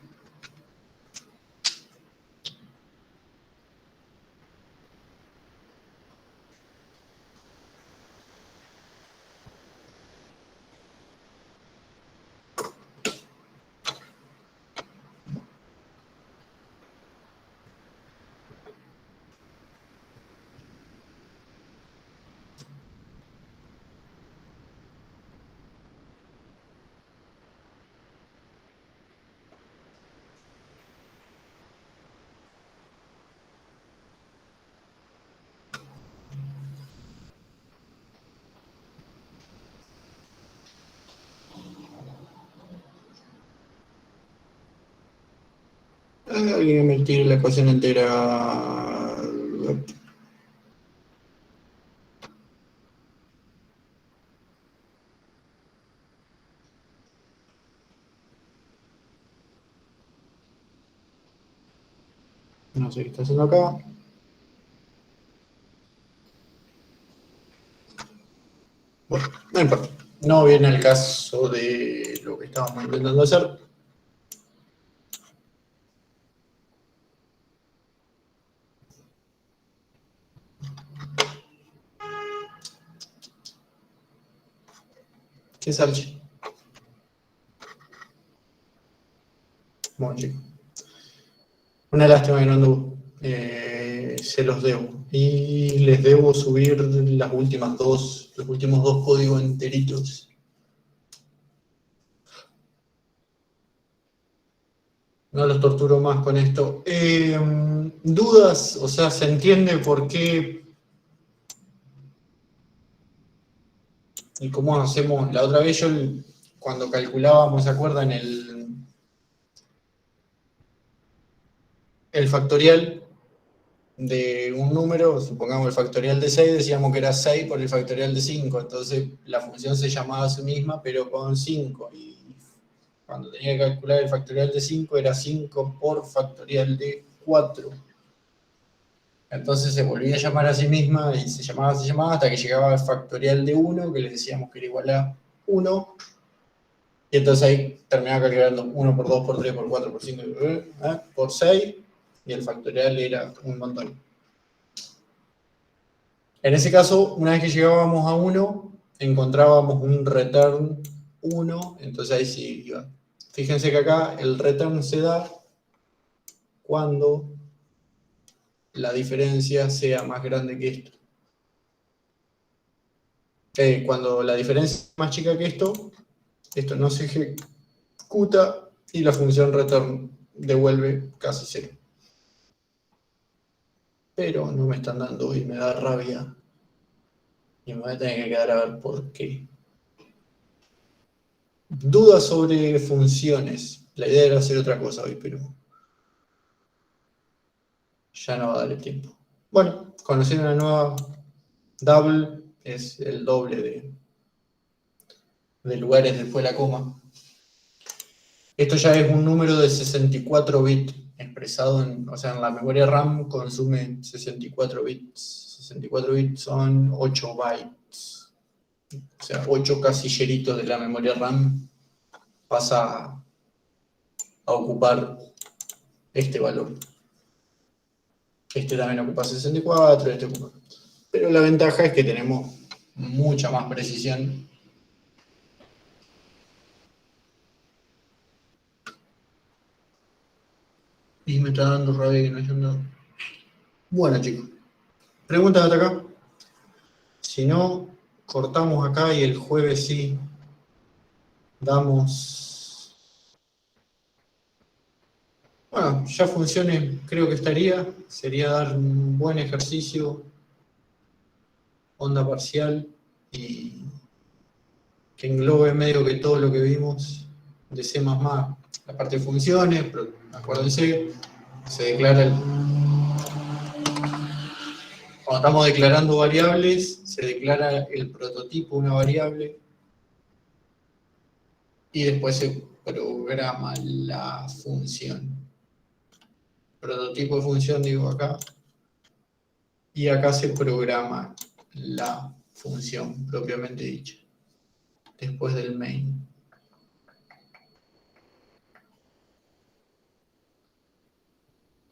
Alguien me tire la ecuación entera. No sé qué está haciendo acá. Bueno, no importa. No viene el caso de lo que estábamos intentando hacer. ¿Qué salche? Bueno, chicos. Una lástima que no anduvo. Se los debo. Y les debo subir los últimos dos códigos enteritos. No los torturo más con esto. ¿Dudas? O sea, ¿se entiende por qué? ¿Y cómo hacemos? La otra vez yo, cuando calculábamos, ¿se acuerdan? El factorial de un número, supongamos el factorial de 6, decíamos que era 6 por el factorial de 5, entonces la función se llamaba a sí misma, pero con 5, y cuando tenía que calcular el factorial de 5 era 5 por factorial de 4. Entonces se volvía a llamar a sí misma y se llamaba hasta que llegaba al factorial de 1, que les decíamos que era igual a 1, y entonces ahí terminaba calculando 1 por 2 por 3 por 4 por 5 por 6, y el factorial era un montón. En ese caso, una vez que llegábamos a 1, encontrábamos un return 1, entonces ahí sí iba. Fíjense que acá el return se da cuando la diferencia sea más grande que esto. Cuando la diferencia es más chica que esto no se ejecuta y la función return devuelve casi cero. Pero no me están dando y me da rabia. Y me voy a tener que quedar a ver por qué. Dudas sobre funciones. La idea era hacer otra cosa hoy, pero ya no va a dar el tiempo. Bueno, conociendo la nueva double, es el doble de lugares después de la coma. Esto ya es un número de 64 bits expresado en, o sea, en la memoria RAM consume 64 bits. 64 bits son 8 bytes. O sea, 8 casilleritos de la memoria RAM pasa a ocupar este valor. Este también ocupa 64, este ocupa. Pero la ventaja es que tenemos mucha más precisión. Y me está dando rabia que no hayan dado. Bueno, chicos. Preguntas hasta acá. Si no, cortamos acá y el jueves sí damos. Bueno, ya funciones creo que estaría. Sería dar un buen ejercicio, onda parcial y que englobe medio que todo lo que vimos de C++, la parte de funciones, pero acuérdense, se declara cuando estamos declarando variables, se declara el prototipo de una variable y después se programa la función. Prototipo de función digo acá, y acá se programa la función propiamente dicha, después del main.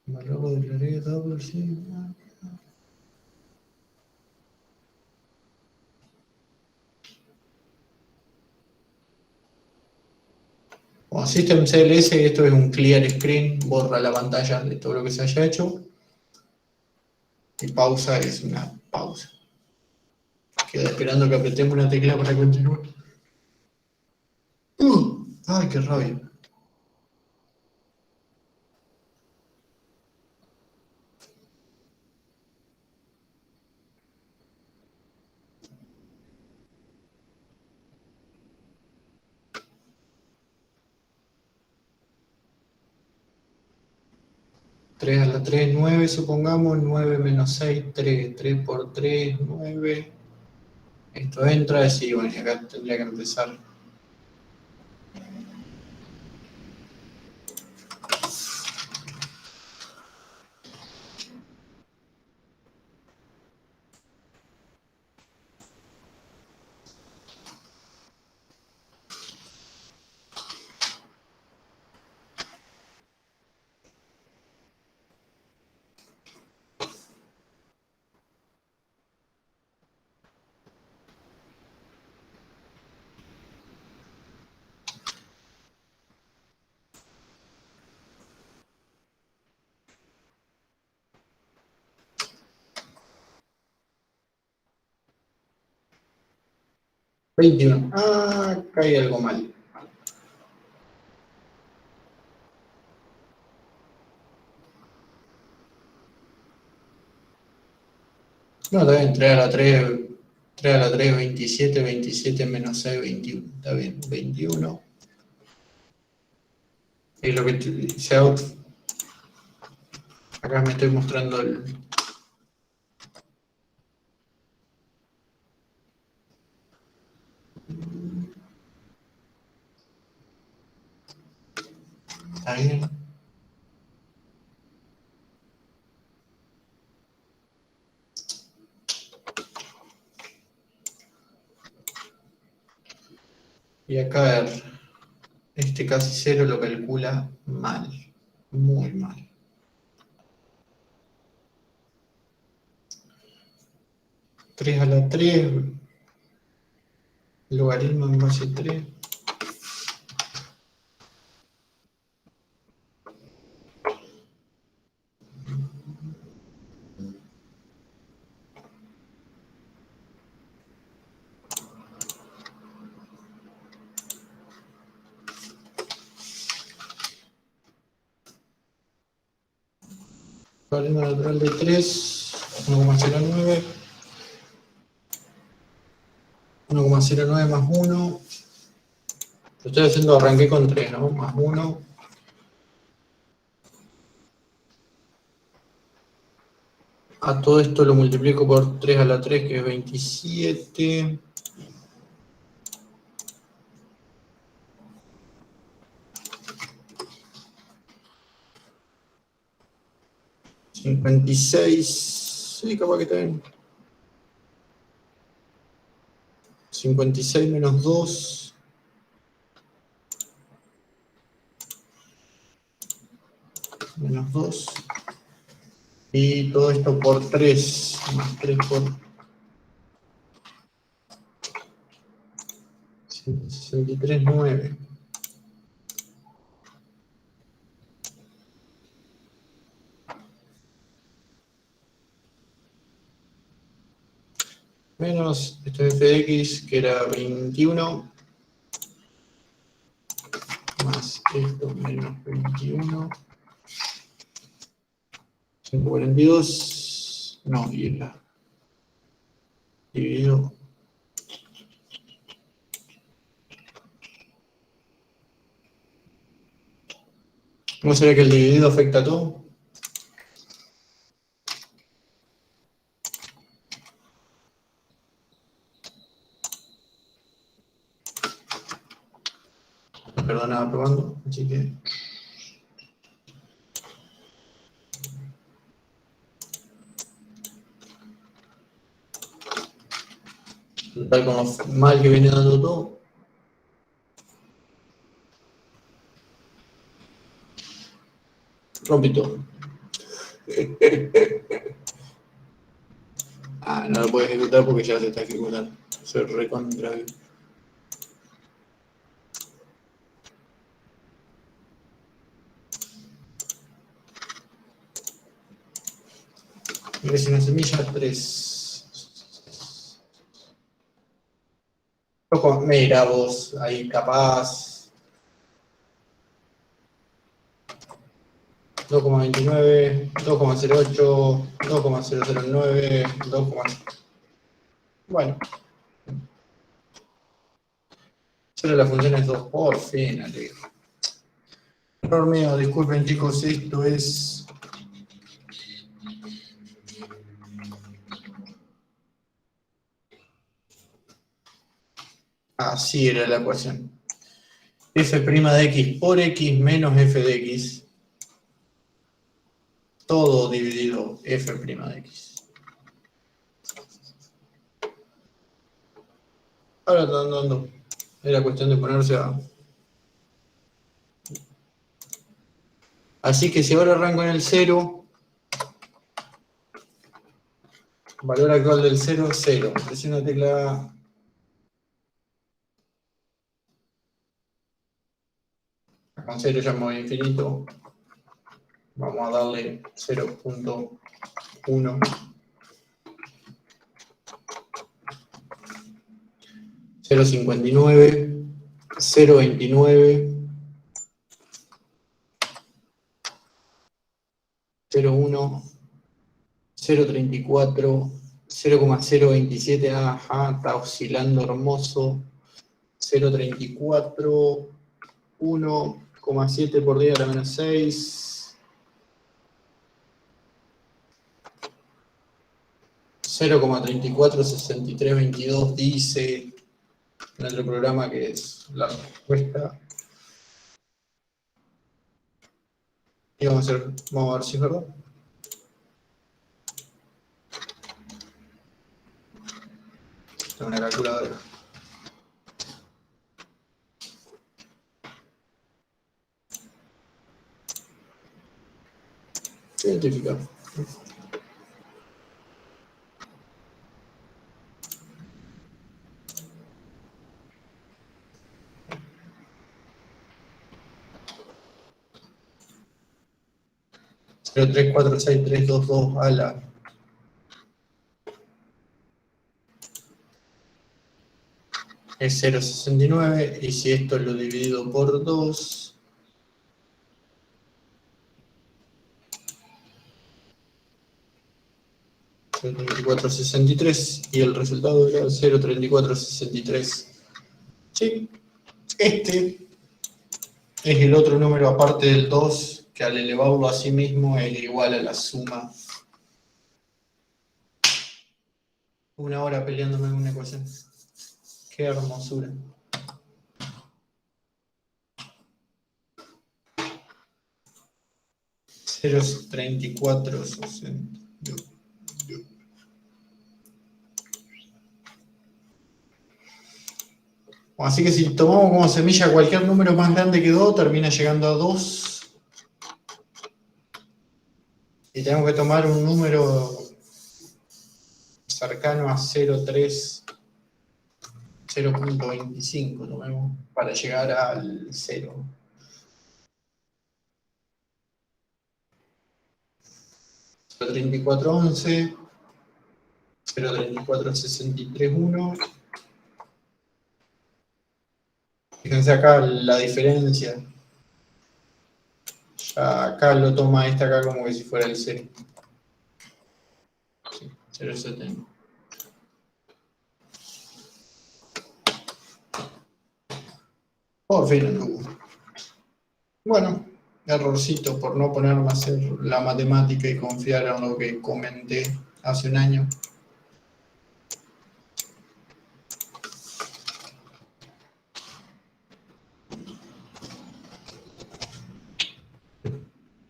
Valor declaré double, sí. Como System CLS, esto es un clear screen, borra la pantalla de todo lo que se haya hecho. Y pausa es una pausa. Queda esperando que apretemos una tecla para continuar. ¡Ay, qué rabia! Tres a la 3, 9, supongamos. 9 menos 6, 3. 3 por 3, 9. Esto entra, sí, bueno, y acá tendría que empezar. $21. Ah, acá hay algo mal. No, está bien, 3 a la 3, 3 a la 3, 27, 27 menos 6, 21. Está bien, 21. Es lo que se out. Acá me estoy mostrando el. Está bien. Y acá este casi cero lo calcula mal, muy mal. Tres a la 3, logaritmo en base 3. Valendo natural de 3, 1,09. 1,09 más 1. Lo estoy haciendo, arranqué con 3, ¿no? Más 1. A todo esto lo multiplico por 3 a la 3, que es 27. $56. Sí, capaz que está bien. 56 menos 2. Menos 2. Y todo esto por 3. Más 3 por 63,9. Menos esto es f de x, que era 21. Más esto menos 21. 142. No, y era dividido. ¿Cómo será que el dividido afecta a todo? Perdona, probando, así que... Total, con lo mal que viene dando todo. Rompí todo. Ah, no lo puedo ejecutar porque ya se está ejecutando. Se recontra. Crece una semilla, 3. Mira vos, ahí capaz. 2,29, 2,08, 2,009, 2, bueno. Solo la función es 2, por fin, alegre. Error mío, disculpen chicos, esto es... Así era la ecuación. F' de x por x menos f de x. Todo dividido f' de x. Ahora están dando. Era cuestión de ponerse a... Así que si ahora arranco en el 0, valor actual del 0, 0. Presiono la tecla... Con 0 ya me voy a infinito. Vamos a darle 0.1. 0.59, 0.29, 0.1, 0.34, 0,027, ajá, está oscilando hermoso. 0.34, 1,7 por 10 a la menos 6. 0,346322 dice en otro programa que es la respuesta. Y vamos a ver si es verdad. Tengo una calculadora. Identificar. Pero 346,322 a la... Es 0,69 y si esto lo divido por 2, 0.3463 y el resultado era 0.3463. Sí, este es el otro número aparte del 2 que al elevarlo a sí mismo es igual a la suma. Una hora peleándome en una ecuación. Qué hermosura. Cero 3460. Así que si tomamos como semilla cualquier número más grande que 2, termina llegando a 2. Y tenemos que tomar un número cercano a 0.3, 0.25, tomemos, para llegar al 0. Cero 0.3411, 0.34631. Fíjense acá la diferencia. Ya acá lo toma esta acá como que si fuera el 0. Sí, 0.70. Por fin anduvo. Bueno, errorcito por no ponerme a hacer la matemática y confiar en lo que comenté hace un año.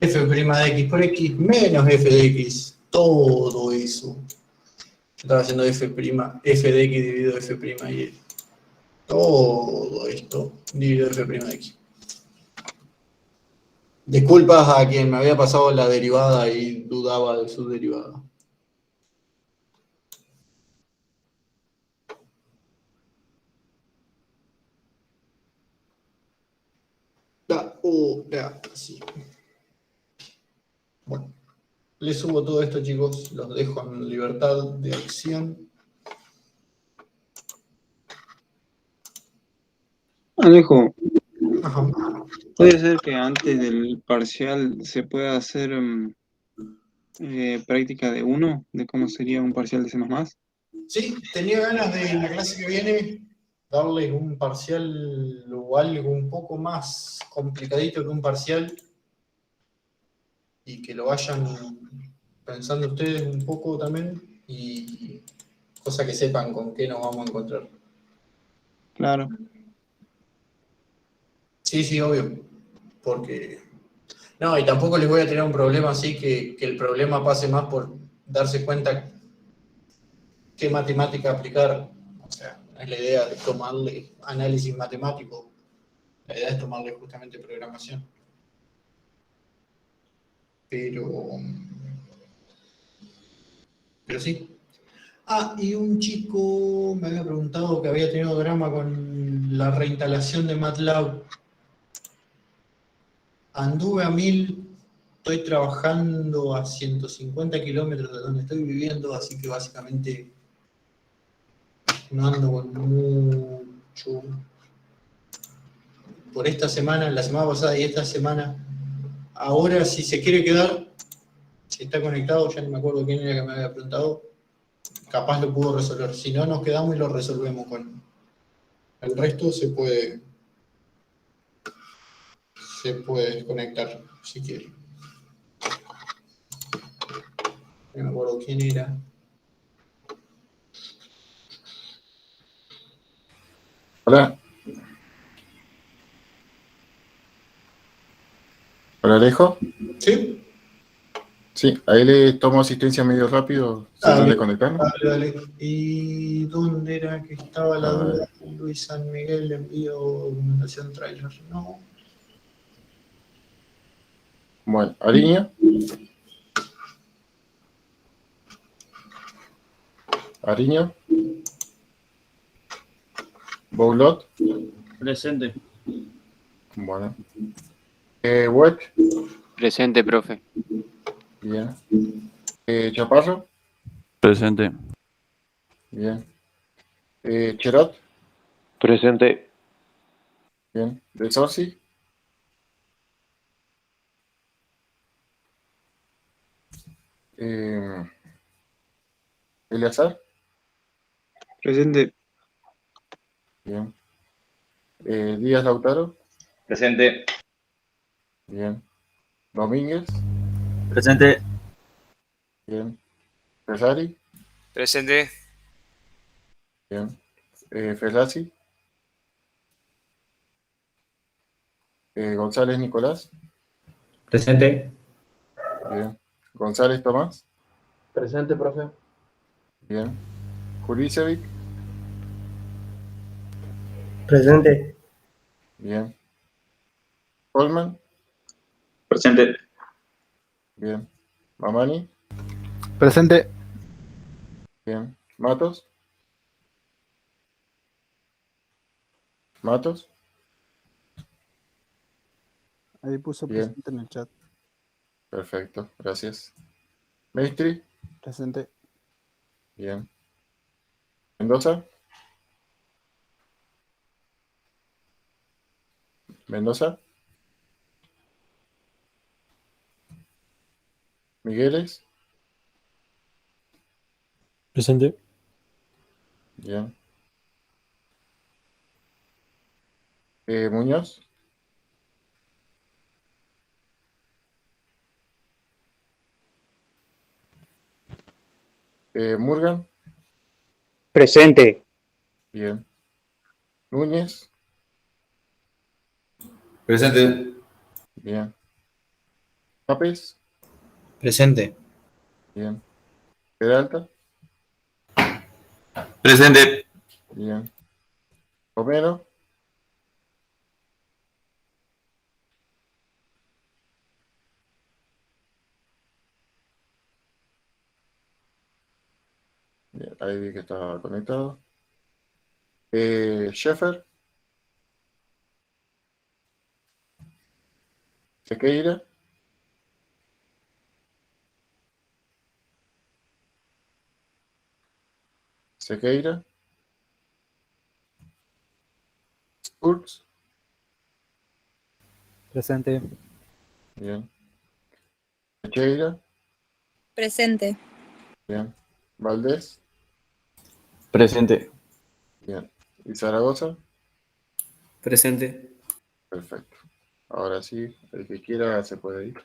F' de x por x menos f de x. Todo eso. Estaba haciendo f' de x dividido f' y todo esto dividido f' de x. Disculpas a quien me había pasado la derivada y dudaba de su derivada. Ahora sí. Bueno, les subo todo esto, chicos. Los dejo en libertad de acción. Alejo, Ajá. ¿puede ser que antes del parcial se pueda hacer práctica de uno, de cómo sería un parcial de C++? Sí, tenía ganas de en la clase que viene darles un parcial o algo un poco más complicadito que un parcial y que lo vayan pensando ustedes un poco también y cosa que sepan con qué nos vamos a encontrar. Claro. Sí, sí, obvio, porque... No, y tampoco les voy a tener un problema así que el problema pase más por darse cuenta qué matemática aplicar. O sea, no es la idea de tomarle análisis matemático, la idea es tomarle justamente programación. Pero sí. Ah, y un chico me había preguntado que había tenido drama con la reinstalación de MATLAB. Anduve a 1000, estoy trabajando a 150 kilómetros de donde estoy viviendo, así que básicamente no ando con mucho. Por esta semana, la semana pasada y esta semana, ahora si se quiere quedar, si está conectado, ya no me acuerdo quién era que me había preguntado, capaz lo pudo resolver. Si no, nos quedamos y lo resolvemos con el resto. Se puede desconectar si quiere. No me acuerdo quién era. Hola. Hola, Alejo. ¿Sí? Sí, ahí le tomo asistencia medio rápido, si no Dale, le conectaron. dale. ¿Y dónde era que estaba la A duda? ver, Luis San Miguel le envío documentación trailer. No. bueno, Ariño. Ariño. Boulot. Presente. Bueno. Web. Presente, profe. Bien. Chaparro. Presente. Bien. Cherot. Presente. Bien. De Sorsi. Eleazar. Presente. Bien. Díaz Lautaro. Presente. Bien. Domínguez. Presente. Bien. Ferrari. Presente. Bien. Ferrazzi. González Nicolás. Presente. Bien. González Tomás. Presente, profe. Bien. Kulicevic. Presente. Bien. Coleman. Presente. Bien. Mamani. Presente. Bien. Matos. Matos. Ahí puso Bien. presente en el chat. Perfecto. Gracias. Maestri. Presente. Bien. Mendoza. Mendoza. Migueles. Presente. Bien. Muñoz. Murgan. Presente. Bien. Núñez. Presente. Bien. López. Presente. Bien. Peralta. Presente. Bien. Romero. Bien, ahí vi que estaba conectado. Sheffer. Sequeira. Sequeira. Sturz. Presente. Bien. Teixeira. Presente. Bien. Valdés. Presente. Bien. ¿Y Zaragoza? Presente. Perfecto. Ahora sí, el que quiera se puede ir.